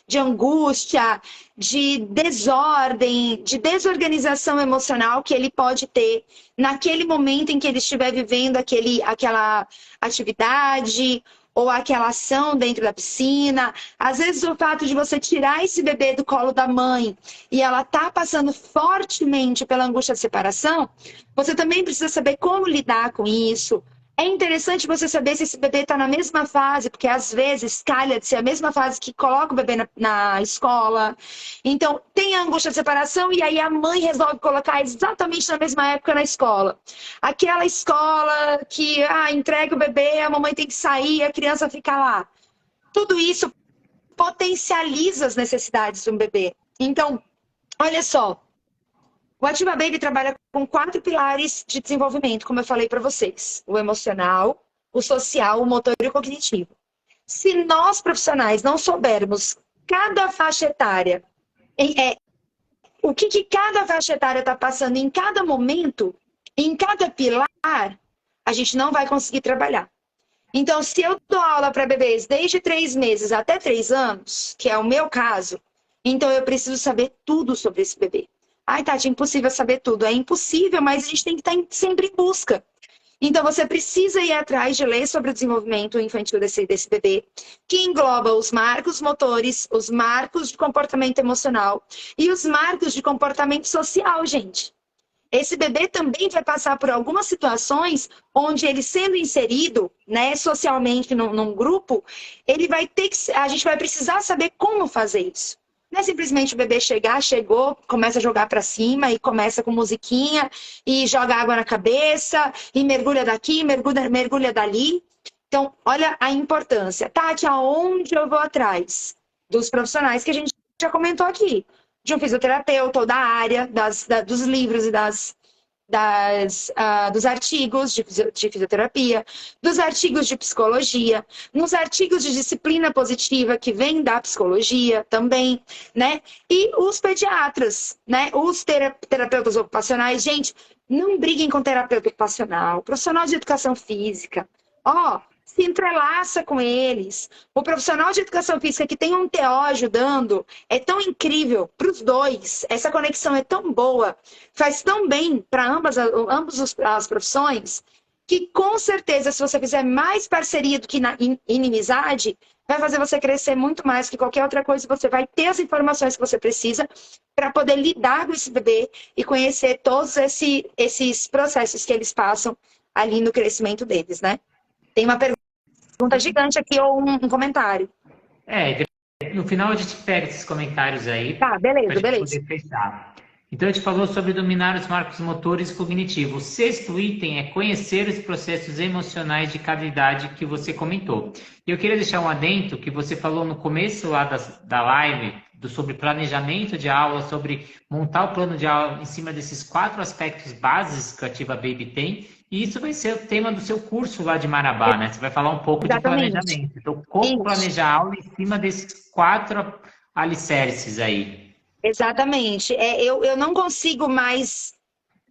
De angústia, de desordem, de desorganização emocional que ele pode ter naquele momento em que ele estiver vivendo aquela atividade ou aquela ação dentro da piscina. Às vezes o fato de você tirar esse bebê do colo da mãe e ela tá passando fortemente pela angústia de separação, você também precisa saber como lidar com isso. É interessante você saber se esse bebê está na mesma fase, porque às vezes calha de ser a mesma fase que coloca o bebê na escola. Então, tem a angústia de separação e aí a mãe resolve colocar exatamente na mesma época na escola. Aquela escola que entrega o bebê, a mamãe tem que sair, a criança fica lá. Tudo isso potencializa as necessidades de um bebê. Então, olha só. O Ativa Baby trabalha com 4 pilares de desenvolvimento, como eu falei para vocês. O emocional, o social, o motor e o cognitivo. Se nós, profissionais, não soubermos cada faixa etária, o que cada faixa etária está passando em cada momento, em cada pilar, a gente não vai conseguir trabalhar. Então, se eu dou aula para bebês desde 3 meses até 3 anos, que é o meu caso, então eu preciso saber tudo sobre esse bebê. Ai, Tati, é impossível saber tudo. É impossível, mas a gente tem que estar sempre em busca. Então, você precisa ir atrás de ler sobre o desenvolvimento infantil desse bebê, que engloba os marcos motores, os marcos de comportamento emocional e os marcos de comportamento social, gente. Esse bebê também vai passar por algumas situações onde ele sendo inserido, né, socialmente num grupo, a gente vai precisar saber como fazer isso. Não é simplesmente o bebê chegou, começa a jogar para cima e começa com musiquinha e joga água na cabeça e mergulha daqui, mergulha dali. Então, olha a importância. Tati, aonde eu vou atrás? Dos profissionais que a gente já comentou aqui. De um fisioterapeuta ou da área, dos livros e dos artigos de fisioterapia, dos artigos de psicologia, nos artigos de disciplina positiva que vem da psicologia também, né? E os pediatras, né? Os terapeutas ocupacionais. Gente, não briguem com terapeuta ocupacional, profissional de educação física. Se entrelaça com eles. O profissional de educação física que tem um TO ajudando é tão incrível para os dois. Essa conexão é tão boa, faz tão bem para ambas as profissões, que com certeza, se você fizer mais parceria do que inimizade, vai fazer você crescer muito mais que qualquer outra coisa. Você vai ter as informações que você precisa para poder lidar com esse bebê e conhecer todos esses processos que eles passam ali no crescimento deles, né? Tem uma pergunta gigante aqui ou um comentário. No final a gente pega esses comentários aí. Tá, beleza. Poder fechar. Então a gente falou sobre dominar os marcos motores e cognitivos. O 6º item é conhecer os processos emocionais de cada idade que você comentou. E eu queria deixar um adendo que você falou no começo lá da live sobre planejamento de aula, sobre montar o plano de aula em cima desses 4 aspectos básicos que a Ativa Baby tem. E isso vai ser o tema do seu curso lá de Marabá, né? Você vai falar um pouco de planejamento. Então, como planejar a aula em cima desses 4 alicerces aí? Exatamente. Eu não consigo mais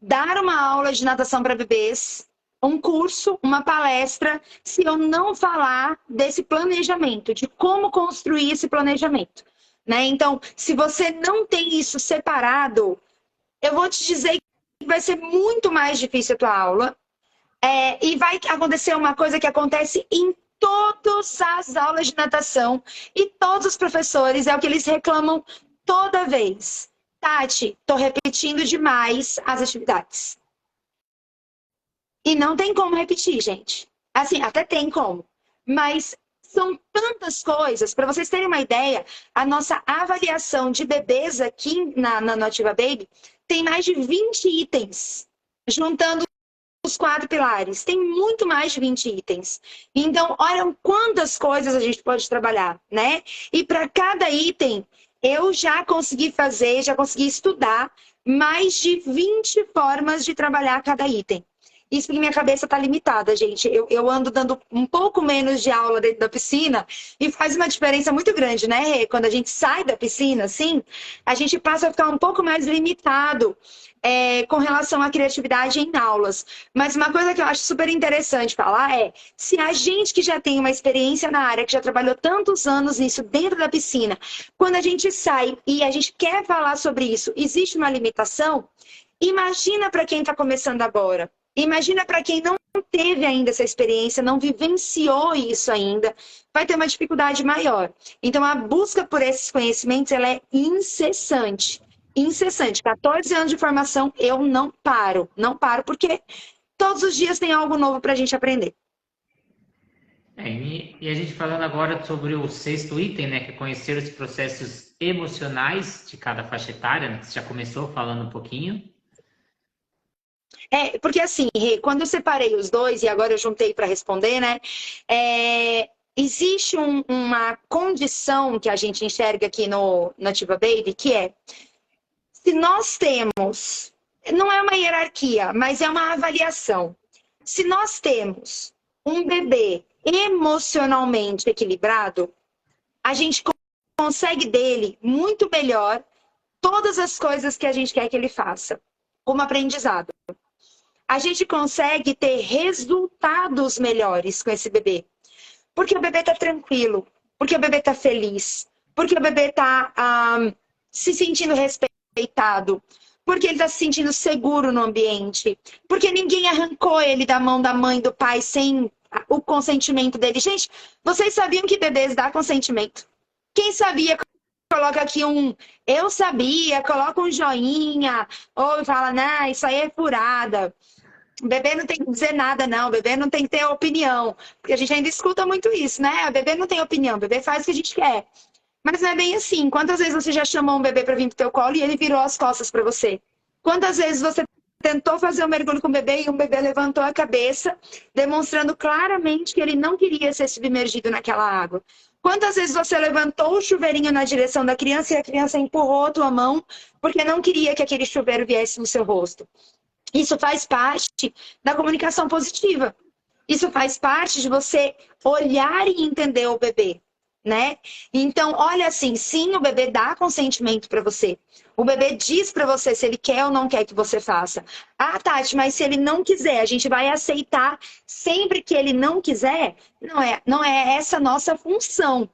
dar uma aula de natação para bebês, um curso, uma palestra, se eu não falar desse planejamento, de como construir esse planejamento, né? Então, se você não tem isso separado, eu vou te dizer que vai ser muito mais difícil a tua aula. E vai acontecer uma coisa que acontece em todas as aulas de natação e todos os professores, é o que eles reclamam toda vez. Tati, tô repetindo demais as atividades. E não tem como repetir, gente. Assim, até tem como. Mas são tantas coisas. Para vocês terem uma ideia, a nossa avaliação de bebês aqui na Ativa Baby tem mais de 20 itens, juntando os 4 pilares, tem muito mais de 20 itens. Então, olha quantas coisas a gente pode trabalhar, né? E para cada item, eu já consegui fazer, já consegui estudar mais de 20 formas de trabalhar cada item. Isso porque minha cabeça está limitada, gente. Eu ando dando um pouco menos de aula dentro da piscina e faz uma diferença muito grande, né, Rê? Quando a gente sai da piscina, assim, a gente passa a ficar um pouco mais limitado com relação à criatividade em aulas. Mas uma coisa que eu acho super interessante falar é, se a gente que já tem uma experiência na área, que já trabalhou tantos anos nisso dentro da piscina, quando a gente sai e a gente quer falar sobre isso, existe uma limitação, imagina para quem está começando agora. Imagina para quem não teve ainda essa experiência, não vivenciou isso ainda, vai ter uma dificuldade maior. Então, a busca por esses conhecimentos, ela é incessante. Incessante. 14 anos de formação, eu não paro. Não paro, porque todos os dias tem algo novo para a gente aprender. E a gente falando agora sobre o 6º item, né, que é conhecer os processos emocionais de cada faixa etária, né, que você já começou falando um pouquinho. Porque assim, quando eu separei os dois, e agora eu juntei para responder, né? Existe uma condição que a gente enxerga aqui no Nativa Baby, que é, se nós temos, não é uma hierarquia, mas é uma avaliação. Se nós temos um bebê emocionalmente equilibrado, a gente consegue dele muito melhor todas as coisas que a gente quer que ele faça, como aprendizado. A gente consegue ter resultados melhores com esse bebê. Porque o bebê está tranquilo, porque o bebê está feliz, porque o bebê está se sentindo respeitado, porque ele está se sentindo seguro no ambiente, porque ninguém arrancou ele da mão da mãe, do pai, sem o consentimento dele. Gente, vocês sabiam que bebês dão consentimento? Quem sabia? Coloca aqui eu sabia, coloca um joinha, ou fala, não, isso aí é furada. O bebê não tem que dizer nada, não. O bebê não tem que ter opinião. Porque a gente ainda escuta muito isso, né? O bebê não tem opinião, o bebê faz o que a gente quer. Mas não é bem assim. Quantas vezes você já chamou um bebê para vir pro teu colo e ele virou as costas para você? Quantas vezes você tentou fazer um mergulho com o bebê e um bebê levantou a cabeça, demonstrando claramente que ele não queria ser submergido naquela água? Quantas vezes você levantou o chuveirinho na direção da criança e a criança empurrou a tua mão porque não queria que aquele chuveiro viesse no seu rosto? Isso faz parte da comunicação positiva. Isso faz parte de você olhar e entender o bebê, né? Então, olha assim, sim, o bebê dá consentimento para você. O bebê diz para você se ele quer ou não quer que você faça. Ah, Tati, mas se ele não quiser, a gente vai aceitar sempre que ele não quiser? Não é essa a nossa função.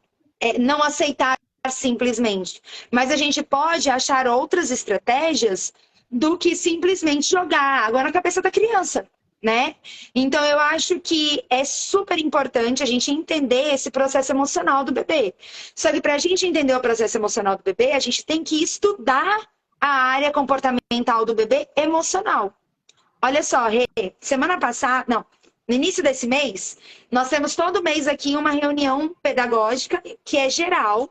Não aceitar simplesmente. Mas a gente pode achar outras estratégias do que simplesmente jogar água na cabeça da criança, né? Então, eu acho que é super importante a gente entender esse processo emocional do bebê. Só que para a gente entender o processo emocional do bebê, a gente tem que estudar a área comportamental do bebê emocional. Olha só, semana passada, não, no início desse mês, nós temos todo mês aqui uma reunião pedagógica que é geral,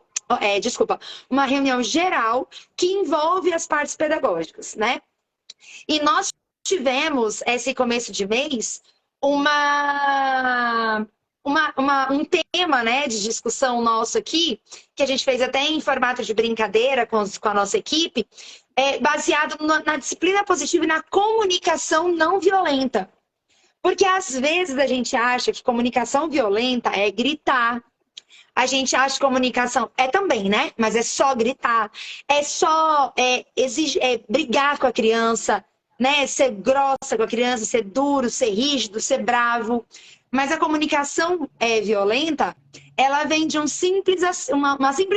uma reunião geral que envolve as partes pedagógicas, né? E nós tivemos, esse começo de mês, um tema, né, de discussão nosso aqui, que a gente fez até em formato de brincadeira com a nossa equipe, baseado na disciplina positiva e na comunicação não violenta. Porque às vezes a gente acha que comunicação violenta é gritar. A gente acha que comunicação também, né? Mas é só gritar, é só brigar com a criança, né? Ser grossa com a criança, ser duro, ser rígido, ser bravo. Mas a comunicação violenta, ela vem de uma simples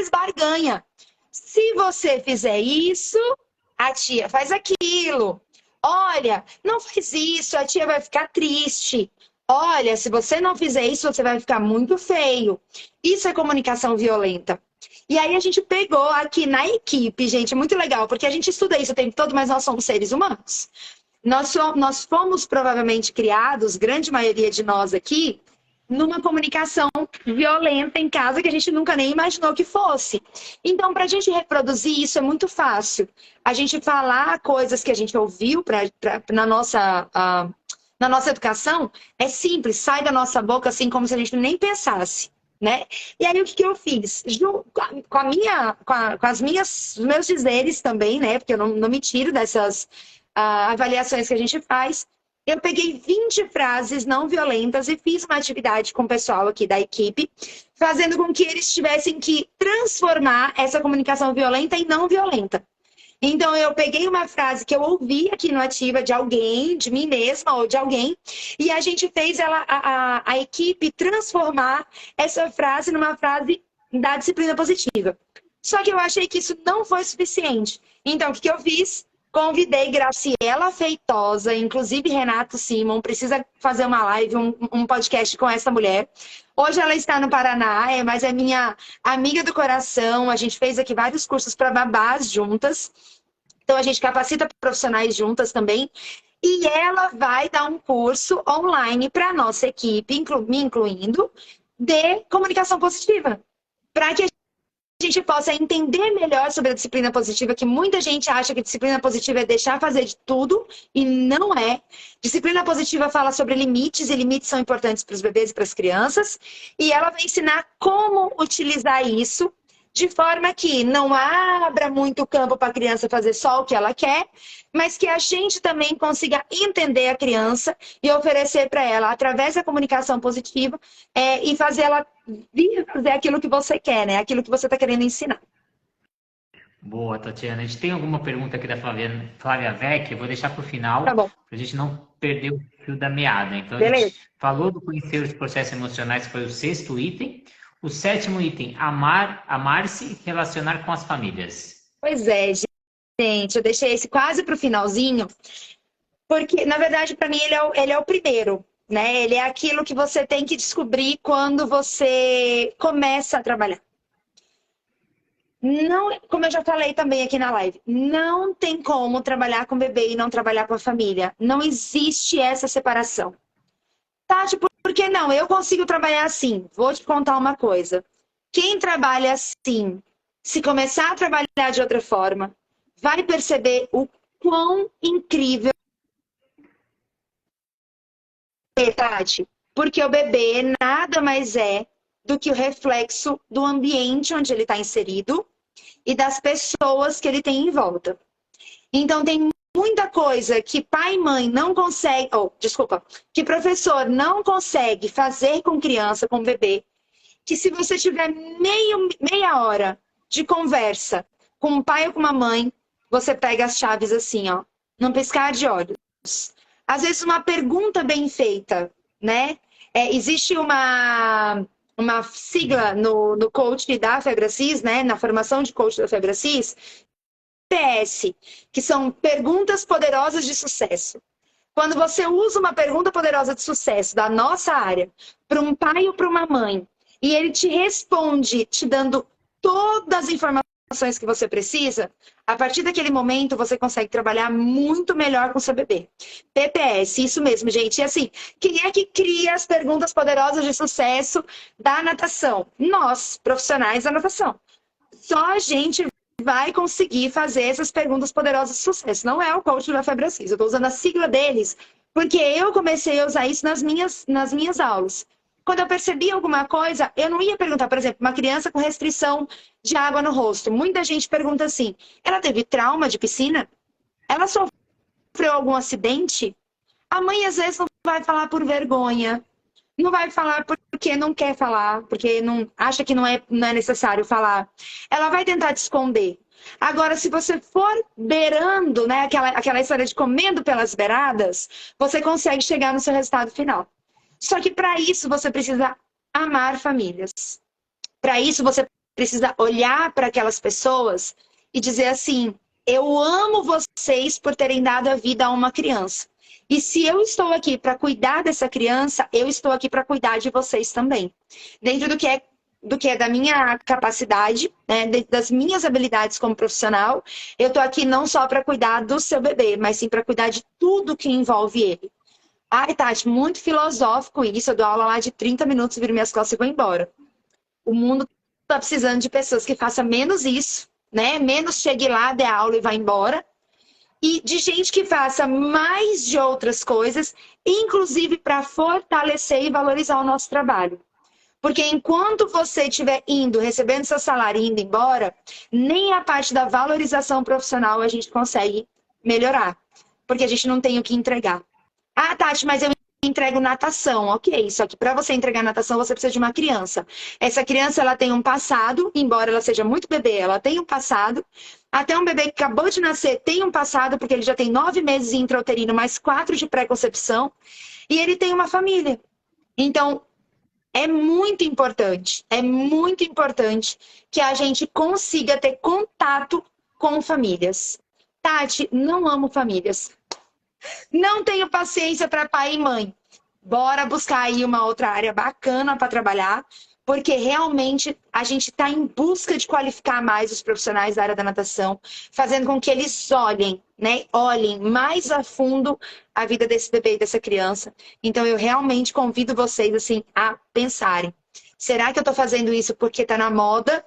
barganha. Se você fizer isso, a tia faz aquilo. Olha, não faz isso, a tia vai ficar triste. Olha, se você não fizer isso, você vai ficar muito feio. Isso é comunicação violenta. E aí a gente pegou aqui na equipe, gente, muito legal, porque a gente estuda isso o tempo todo, mas nós somos seres humanos. Nós fomos provavelmente criados, grande maioria de nós aqui, numa comunicação violenta em casa que a gente nunca nem imaginou que fosse. Então, para a gente reproduzir isso é muito fácil. A gente falar coisas que a gente ouviu na na nossa educação é simples, sai da nossa boca assim como se a gente nem pensasse, né? E aí o que eu fiz? Com os meus dizeres também, né? Porque eu não me tiro dessas avaliações que a gente faz. Eu peguei 20 frases não violentas e fiz uma atividade com o pessoal aqui da equipe, fazendo com que eles tivessem que transformar essa comunicação violenta em não violenta. Então, eu peguei uma frase que eu ouvi aqui no Ativa de alguém, de mim mesma ou de alguém, e a gente fez a equipe transformar essa frase numa frase da disciplina positiva. Só que eu achei que isso não foi suficiente. Então, o que eu fiz? Convidei Graciela Feitosa, inclusive Renato Simon, precisa fazer uma live, um podcast com essa mulher. Hoje ela está no Paraná, mas é minha amiga do coração. A gente fez aqui vários cursos para babás juntas. Então, a gente capacita profissionais juntas também. E ela vai dar um curso online para a nossa equipe, me incluindo, de comunicação positiva. Para que a gente possa entender melhor sobre a disciplina positiva, que muita gente acha que disciplina positiva é deixar fazer de tudo, e não é. Disciplina positiva fala sobre limites, e limites são importantes para os bebês e para as crianças. E ela vai ensinar como utilizar isso de forma que não abra muito campo para a criança fazer só o que ela quer, mas que a gente também consiga entender a criança e oferecer para ela, através da comunicação positiva, e fazer ela vir fazer aquilo que você quer, né? Aquilo que você está querendo ensinar. Boa, Tatiana. A gente tem alguma pergunta aqui da Flávia Vec, eu vou deixar para o final, Tá bom. para a gente não perder o fio da meada. Então, Beleza. a gente falou do conhecer os processos emocionais, que foi o 6º item. O 7º item, amar-se e relacionar com as famílias. Pois é, gente, eu deixei esse quase para o finalzinho, porque, na verdade, para mim, ele é o primeiro, né? Ele é aquilo que você tem que descobrir quando você começa a trabalhar. Não, como eu já falei também aqui na live, não tem como trabalhar com o bebê e não trabalhar com a família. Não existe essa separação. Tati, por que não? Eu consigo trabalhar assim. Vou te contar uma coisa. Quem trabalha assim, se começar a trabalhar de outra forma, vai perceber o quão incrível é, Tati. Porque o bebê nada mais é do que o reflexo do ambiente onde ele está inserido e das pessoas que ele tem em volta. Então, tem muita coisa que pai e mãe não conseguem, que professor não consegue fazer com criança, com bebê, que se você tiver meia hora de conversa com um pai ou com uma mãe, você pega as chaves assim, ó, num piscar de olhos. Às vezes uma pergunta bem feita, né? Existe uma sigla no coach da Febracis, né? Na formação de coach da Febracis, PS, que são perguntas poderosas de sucesso. Quando você usa uma pergunta poderosa de sucesso da nossa área para um pai ou para uma mãe, e ele te responde te dando todas as informações que você precisa, a partir daquele momento você consegue trabalhar muito melhor com o seu bebê. PPS, isso mesmo, gente. E assim, quem é que cria as perguntas poderosas de sucesso da natação? Nós, profissionais da natação. Só a gente vai conseguir fazer essas perguntas poderosas de sucesso. Não é o coach da Febracis. Eu estou usando a sigla deles porque eu comecei a usar isso nas minhas aulas. Quando eu percebi alguma coisa, eu não ia perguntar, por exemplo, uma criança com restrição de água no rosto. Muita gente pergunta assim, ela teve trauma de piscina? Ela sofreu algum acidente? A mãe, às vezes, não vai falar por vergonha. Não vai falar porque não quer falar, porque não acha que não é necessário falar. Ela vai tentar te esconder. Agora, se você for beirando, né, aquela história de comendo pelas beiradas, você consegue chegar no seu resultado final. Só que para isso você precisa amar famílias. Para isso você precisa olhar para aquelas pessoas e dizer assim, eu amo vocês por terem dado a vida a uma criança. E se eu estou aqui para cuidar dessa criança, eu estou aqui para cuidar de vocês também. Dentro do que é da minha capacidade, né, das minhas habilidades como profissional, eu estou aqui não só para cuidar do seu bebê, mas sim para cuidar de tudo que envolve ele. Ai, Tati, muito filosófico isso. Eu dou aula lá de 30 minutos, viro minhas costas e vou embora. O mundo está precisando de pessoas que façam menos isso, né? Menos chegue lá, dê aula e vá embora. e de gente que faça mais de outras coisas, inclusive para fortalecer e valorizar o nosso trabalho. Porque enquanto você estiver indo, recebendo seu salário e indo embora, nem a parte da valorização profissional a gente consegue melhorar. Porque a gente não tem o que entregar. Ah, Tati, mas eu entrego natação. Ok, só que para você entregar natação, você precisa de uma criança. Essa criança, ela tem um passado, embora ela seja muito bebê, ela tem um passado. Até um bebê que acabou de nascer tem um passado, porque ele já tem 9 meses intrauterino, mais 4 de pré-concepção. E ele tem uma família. Então, é muito importante que a gente consiga ter contato com famílias. Tati, não amo famílias. Não tenho paciência para pai e mãe. Bora buscar aí uma outra área bacana para trabalhar, porque realmente a gente está em busca de qualificar mais os profissionais da área da natação, fazendo com que eles olhem, né? Olhem mais a fundo a vida desse bebê e dessa criança. Então eu realmente convido vocês assim a pensarem: será que eu estou fazendo isso porque está na moda?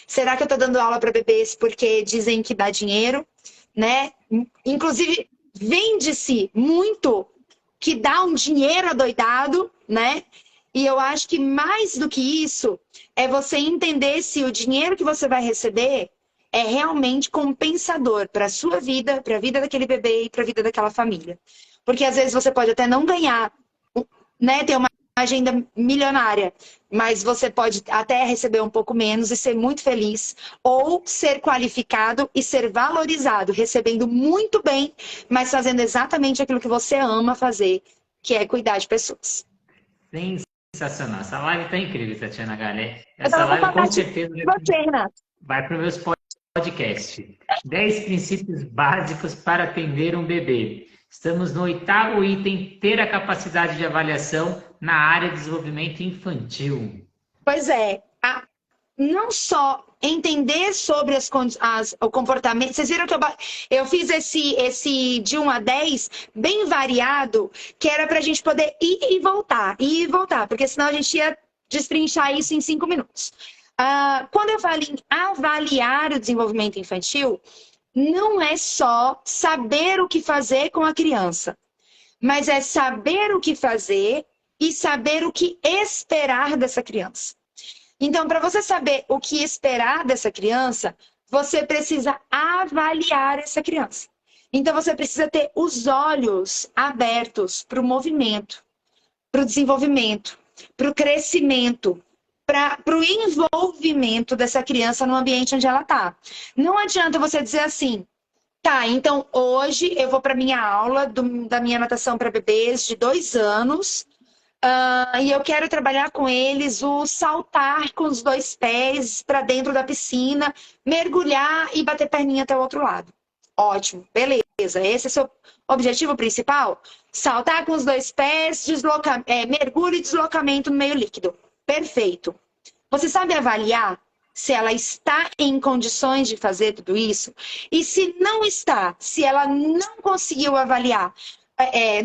Será que eu estou dando aula para bebês porque dizem que dá dinheiro, né? Inclusive vende-se muito que dá um dinheiro adoidado, né? E eu acho que mais do que isso é você entender se o dinheiro que você vai receber é realmente compensador para a sua vida, para a vida daquele bebê e para a vida daquela família. Porque às vezes você pode até não ganhar, né, ter uma agenda milionária, mas você pode até receber um pouco menos e ser muito feliz, ou ser qualificado e ser valorizado, recebendo muito bem, mas fazendo exatamente aquilo que você ama fazer, que é cuidar de pessoas. Sensacional. Essa live tá incrível, Tatiana Galé. Essa live com certeza vai para os meus podcasts. 10 princípios básicos para atender um bebê. Estamos no 8º item, ter a capacidade de avaliação na área de desenvolvimento infantil. Pois é, não só entender sobre o comportamento. Vocês viram que eu fiz esse de 1 a 10 bem variado, que era para a gente poder ir e voltar, porque senão a gente ia destrinchar isso em 5 minutos. Quando eu falo em avaliar o desenvolvimento infantil, não é só saber o que fazer com a criança, mas é saber o que fazer e saber o que esperar dessa criança. Então, para você saber o que esperar dessa criança, você precisa avaliar essa criança. Então, você precisa ter os olhos abertos para o movimento, para o desenvolvimento, para o crescimento, para o envolvimento dessa criança no ambiente onde ela está. Não adianta você dizer assim: tá, então hoje eu vou para minha aula da minha natação para bebês de 2 anos e eu quero trabalhar com eles o saltar com os 2 pés para dentro da piscina, mergulhar e bater perninha até o outro lado. Ótimo, beleza. Esse é o seu objetivo principal? Saltar com os 2 pés, mergulho e deslocamento no meio líquido. Perfeito. Você sabe avaliar se ela está em condições de fazer tudo isso? E se não está, se ela não conseguiu avaliar,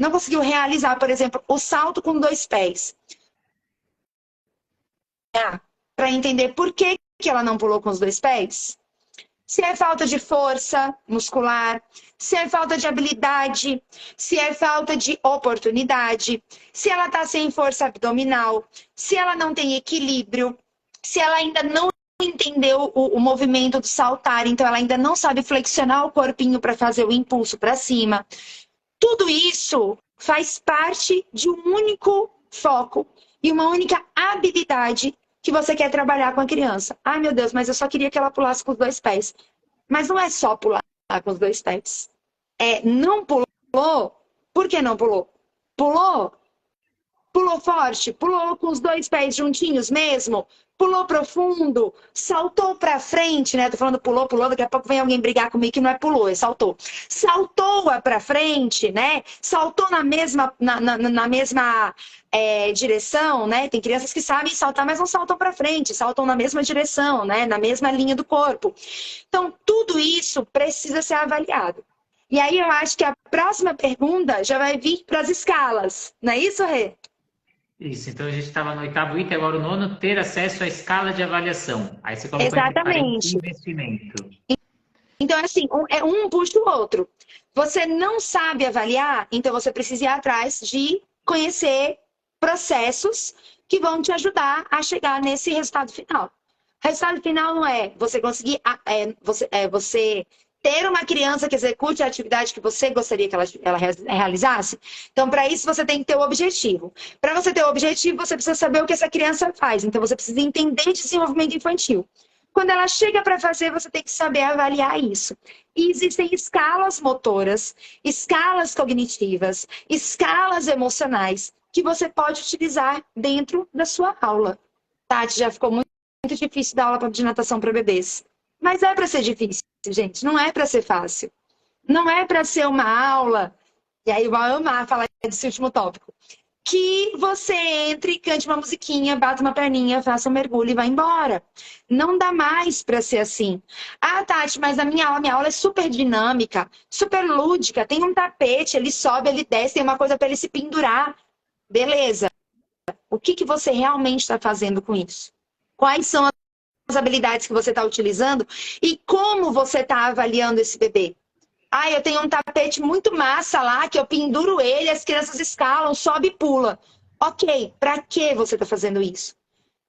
não conseguiu realizar, por exemplo, o salto com 2 pés, para entender por que ela não pulou com os 2 pés? Se é falta de força muscular, se é falta de habilidade, se é falta de oportunidade, se ela está sem força abdominal, se ela não tem equilíbrio, se ela ainda não entendeu o movimento do saltar, então ela ainda não sabe flexionar o corpinho para fazer o impulso para cima. Tudo isso faz parte de um único foco e uma única habilidade que você quer trabalhar com a criança. Ai, meu Deus, mas eu só queria que ela pulasse com os 2 pés. Mas não é só pular com os 2 pés. Não pulou? Por que não pulou? Pulou? Pulou forte? Pulou com os 2 pés juntinhos mesmo? Pulou profundo? Saltou pra frente, né? Tô falando pulou, daqui a pouco vem alguém brigar comigo que não é pulou, é saltou. Saltou pra frente, né? Saltou na mesma direção, né? Tem crianças que sabem saltar, mas não saltam pra frente, saltam na mesma direção, né? Na mesma linha do corpo. Então, tudo isso precisa ser avaliado. E aí eu acho que a próxima pergunta já vai vir para as escalas, não é isso, Rê? Isso, então a gente estava no 8º item, agora o 9º, ter acesso à escala de avaliação. Aí você colocou exatamente investimento. Então, assim, um puxa o outro. Você não sabe avaliar, então você precisa ir atrás de conhecer processos que vão te ajudar a chegar nesse resultado final. O resultado final não é você conseguir, você ter uma criança que execute a atividade que você gostaria que ela realizasse. Então, para isso, você tem que ter o objetivo. Para você ter o objetivo, você precisa saber o que essa criança faz. Então, você precisa entender desenvolvimento infantil. Quando ela chega para fazer, você tem que saber avaliar isso. E existem escalas motoras, escalas cognitivas, escalas emocionais que você pode utilizar dentro da sua aula. Tati, já ficou muito difícil dar aula de natação para bebês. Mas é para ser difícil, gente. Não é para ser fácil. Não é para ser uma aula, e aí eu vou amar falar desse último tópico, que você entre, cante uma musiquinha, bata uma perninha, faça um mergulho e vá embora. Não dá mais para ser assim. Ah, Tati, mas a minha aula é super dinâmica, super lúdica, tem um tapete, ele sobe, ele desce, tem uma coisa para ele se pendurar. Beleza. O que você realmente está fazendo com isso? Quais são as habilidades que você está utilizando e como você está avaliando esse bebê? Ah, eu tenho um tapete muito massa lá, que eu penduro ele, as crianças escalam, sobe e pula. Ok, para que você está fazendo isso?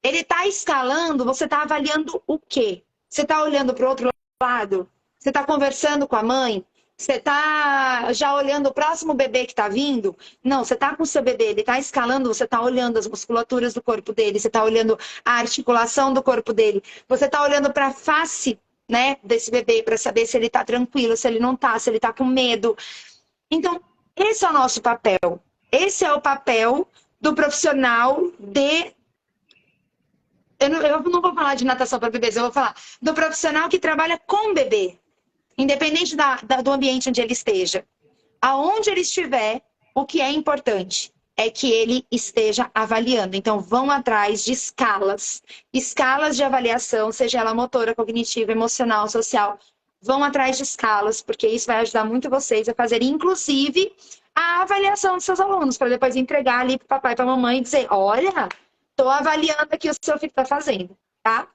Ele está escalando, você está avaliando o quê? Você está olhando para o outro lado? Você está conversando com a mãe? Você está já olhando o próximo bebê que está vindo? Não, você está com o seu bebê, ele está escalando, você está olhando as musculaturas do corpo dele, você está olhando a articulação do corpo dele, você está olhando para a face, né, desse bebê para saber se ele está tranquilo, se ele não está, se ele está com medo. Então, esse é o nosso papel. Esse é o papel do profissional de... Eu não vou falar de natação para bebês, eu vou falar do profissional que trabalha com bebê. Independente do ambiente onde ele esteja. Aonde ele estiver, o que é importante é que ele esteja avaliando. Então, vão atrás de escalas. Escalas de avaliação, seja ela motora, cognitiva, emocional, social. Vão atrás de escalas, porque isso vai ajudar muito vocês a fazer, inclusive, a avaliação dos seus alunos, para depois entregar ali para o papai e para a mamãe e dizer, olha, estou avaliando aqui o que o seu filho está fazendo, tá?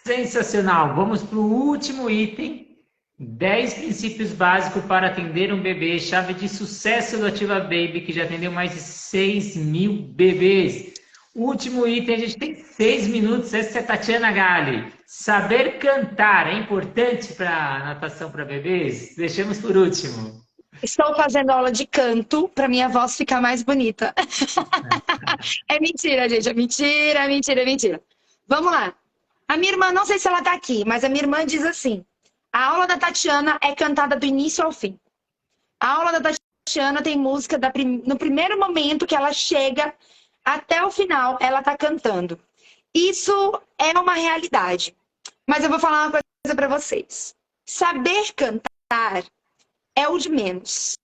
Sensacional! Vamos para o último item. 10 princípios básicos para atender um bebê. Chave de sucesso do Ativa Baby, que já atendeu mais de 6.000 bebês. Último item, a gente tem 6 minutos. Essa é a Tatiana Galli. Saber cantar é importante para natação para bebês? Deixamos por último. Estou fazendo aula de canto para minha voz ficar mais bonita. É mentira, gente. É mentira, é mentira, é mentira. Vamos lá. A minha irmã, não sei se ela está aqui, mas a minha irmã diz assim, a aula da Tatiana é cantada do início ao fim. A aula da Tatiana tem música no primeiro momento que ela chega até o final, ela está cantando. Isso é uma realidade. Mas eu vou falar uma coisa para vocês. Saber cantar é o de menos.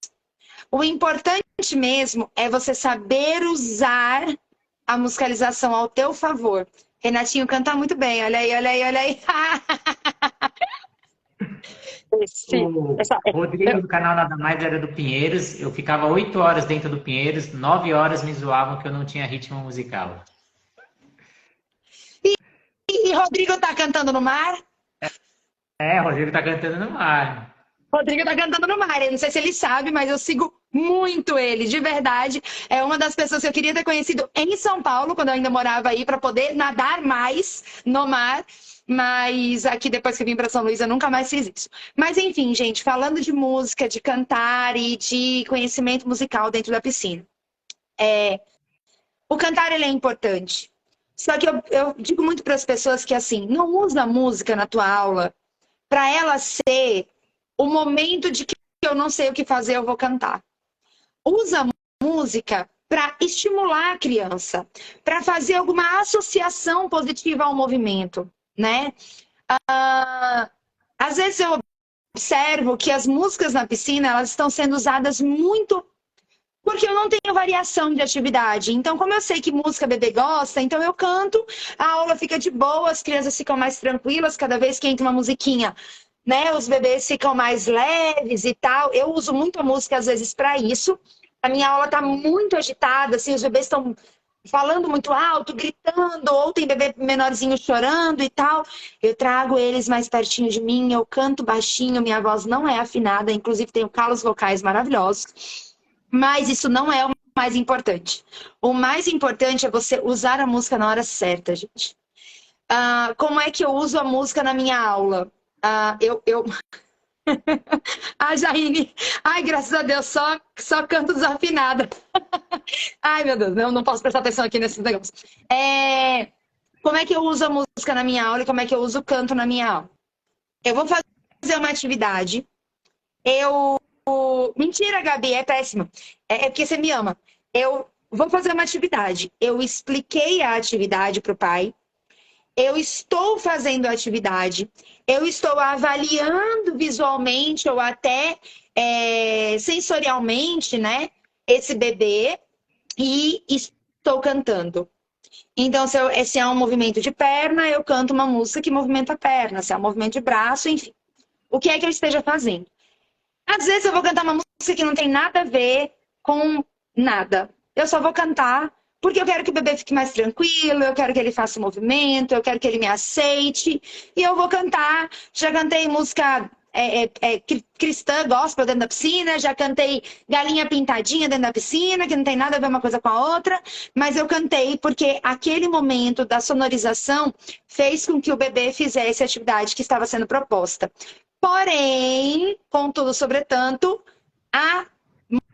O importante mesmo é você saber usar a musicalização ao teu favor. Renatinho canta muito bem, olha aí, olha aí, olha aí. O Rodrigo do canal Nada Mais era do Pinheiros. Eu ficava 8 horas dentro do Pinheiros, 9 horas me zoavam que eu não tinha ritmo musical. E Rodrigo tá cantando no mar? Rodrigo tá cantando no mar. Rodrigo tá cantando no mar. Eu não sei se ele sabe, mas eu sigo muito ele, de verdade. É uma das pessoas que eu queria ter conhecido em São Paulo, quando eu ainda morava aí, para poder nadar mais no mar. Mas aqui, depois que eu vim para São Luís, eu nunca mais fiz isso. Mas enfim, gente, falando de música, de cantar e de conhecimento musical dentro da piscina. O cantar, ele é importante. Só que eu digo muito para as pessoas que, assim, não usa a música na tua aula para ela ser o momento de que eu não sei o que fazer, eu vou cantar. Usa a música para estimular a criança, para fazer alguma associação positiva ao movimento, né? Às vezes eu observo que as músicas na piscina, elas estão sendo usadas muito porque eu não tenho variação de atividade. Então, como eu sei que música bebê gosta, então eu canto, a aula fica de boa, as crianças ficam mais tranquilas, cada vez que entra uma musiquinha, né, os bebês ficam mais leves e tal. Eu uso muito a música, às vezes, para isso. A minha aula está muito agitada, assim, os bebês estão falando muito alto, gritando, ou tem bebê menorzinho chorando e tal, eu trago eles mais pertinho de mim, eu canto baixinho, minha voz não é afinada, inclusive tenho calos vocais maravilhosos, mas isso não é o mais importante. O mais importante é você usar a música na hora certa, gente. Como é que eu uso a música na minha aula? Eu... Ai, Jaine, ai, graças a Deus, só canto desafinada. Ai, meu Deus, não posso prestar atenção aqui nesses negócios. Como é que eu uso a música na minha aula e como é que eu uso o canto na minha aula? Eu vou fazer uma atividade. Mentira, Gabi, é péssimo. É porque você me ama. Eu vou fazer uma atividade. Eu expliquei a atividade para o pai. Eu estou fazendo a atividade. Eu estou avaliando visualmente ou até sensorialmente, né, esse bebê e estou cantando. Então, se é um movimento de perna, eu canto uma música que movimenta a perna. Se é um movimento de braço, enfim. O que é que eu esteja fazendo? Às vezes eu vou cantar uma música que não tem nada a ver com nada. Eu só vou cantar porque eu quero que o bebê fique mais tranquilo, eu quero que ele faça o movimento, eu quero que ele me aceite. E eu vou cantar. Já cantei música cristã, gospel dentro da piscina, já cantei Galinha Pintadinha dentro da piscina, que não tem nada a ver uma coisa com a outra, mas eu cantei porque aquele momento da sonorização fez com que o bebê fizesse a atividade que estava sendo proposta. Porém, contudo, sobretanto, a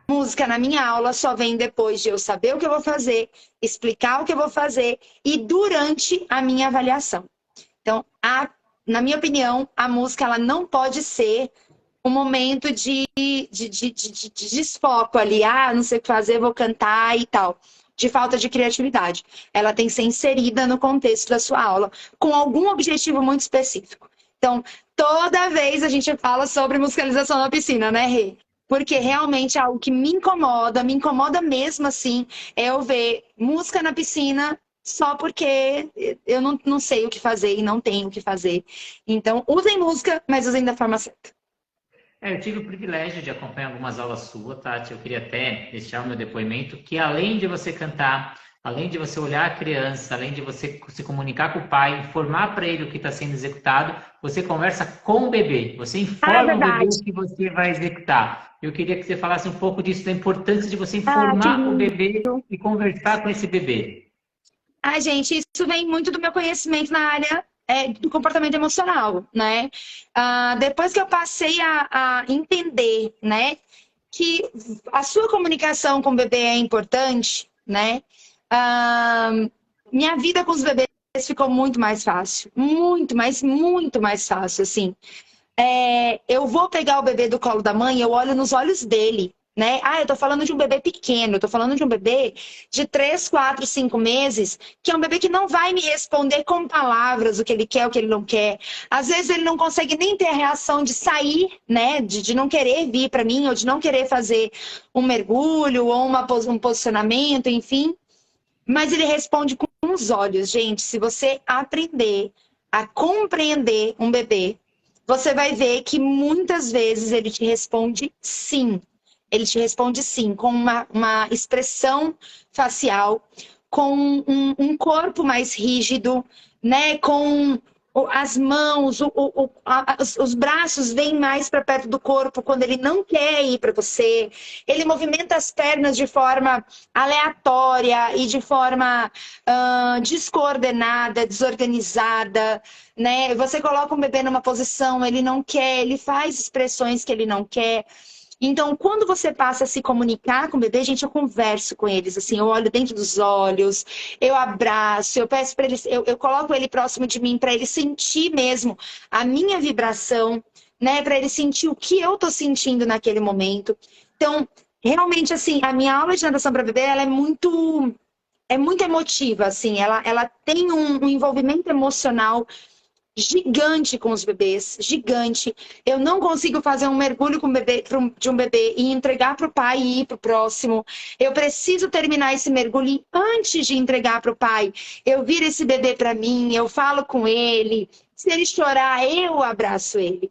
música na minha aula só vem depois de eu saber o que eu vou fazer, explicar o que eu vou fazer e durante a minha avaliação. Então, na minha opinião, a música ela não pode ser um momento de desfoco ali. Não sei o que fazer, vou cantar e tal. De falta de criatividade. Ela tem que ser inserida no contexto da sua aula, com algum objetivo muito específico. Então, toda vez a gente fala sobre musicalização na piscina, né, Rê? Porque realmente é algo que me incomoda mesmo assim, é eu ver música na piscina só porque eu não sei o que fazer e não tenho o que fazer. Então, usem música, mas usem da forma certa. Eu tive o privilégio de acompanhar algumas aulas suas, Tati. Eu queria até deixar o meu depoimento, que além de você cantar, além de você olhar a criança, além de você se comunicar com o pai, informar para ele o que está sendo executado, você conversa com o bebê, você informa o bebê o que você vai executar. Eu queria que você falasse um pouco disso, da importância de você informar o bebê e conversar com esse bebê. Gente, isso vem muito do meu conhecimento na área do comportamento emocional, né? Depois que eu passei a entender, né, que a sua comunicação com o bebê é importante, né? Minha vida com os bebês ficou muito mais fácil, muito mais fácil, assim. Eu vou pegar o bebê do colo da mãe, eu olho nos olhos dele, né? Eu tô falando de um bebê pequeno, eu tô falando de um bebê de 3, 4, 5 meses, que é um bebê que não vai me responder com palavras o que ele quer, o que ele não quer. Às vezes ele não consegue nem ter a reação de sair, né? De não querer vir para mim, ou de não querer fazer um mergulho, ou um posicionamento, enfim. Mas ele responde com os olhos, gente. Se você aprender a compreender um bebê, você vai ver que muitas vezes ele te responde sim. Ele te responde sim, com uma expressão facial, com um corpo mais rígido, né? Com as mãos, os braços vêm mais para perto do corpo quando ele não quer ir para você. Ele movimenta as pernas de forma aleatória e de forma descoordenada, desorganizada, né? Você coloca um bebê numa posição, ele não quer, ele faz expressões que ele não quer. Então, quando você passa a se comunicar com o bebê, gente, eu converso com eles, assim, eu olho dentro dos olhos, eu abraço, eu peço para eles, eu coloco ele próximo de mim para ele sentir mesmo a minha vibração, né, para ele sentir o que eu tô sentindo naquele momento. Então, realmente, assim, a minha aula de natação para bebê, ela é muito emotiva, assim, ela tem um envolvimento emocional gigante com os bebês, gigante. Eu não consigo fazer um mergulho com de um bebê e entregar para o pai e ir para o próximo. Eu preciso terminar esse mergulho e antes de entregar para o pai, eu viro esse bebê para mim, eu falo com ele. Se ele chorar, eu abraço ele.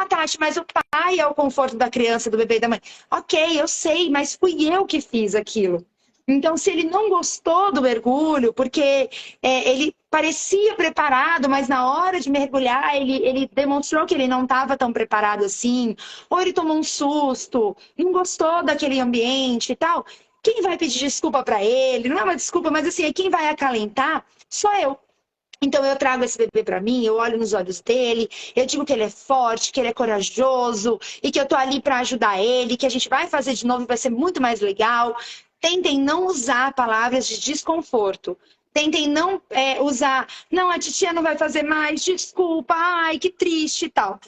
Tati, mas o pai é o conforto da criança, do bebê e da mãe. Ok, eu sei, mas fui eu que fiz aquilo. Então, se ele não gostou do mergulho, porque ele parecia preparado, mas na hora de mergulhar ele demonstrou que ele não estava tão preparado assim, ou ele tomou um susto, não gostou daquele ambiente e tal, quem vai pedir desculpa para ele? Não é uma desculpa, mas assim, quem vai acalentar sou eu. Então eu trago esse bebê para mim, eu olho nos olhos dele, eu digo que ele é forte, que ele é corajoso e que eu tô ali para ajudar ele, que a gente vai fazer de novo e vai ser muito mais legal. Tentem não usar palavras de desconforto. Tentem não usar, não, a titia não vai fazer mais, desculpa, ai, que triste e tal.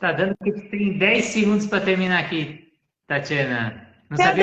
Tá dando que tem 10 segundos para terminar aqui, Tatiana. Não Meu sabia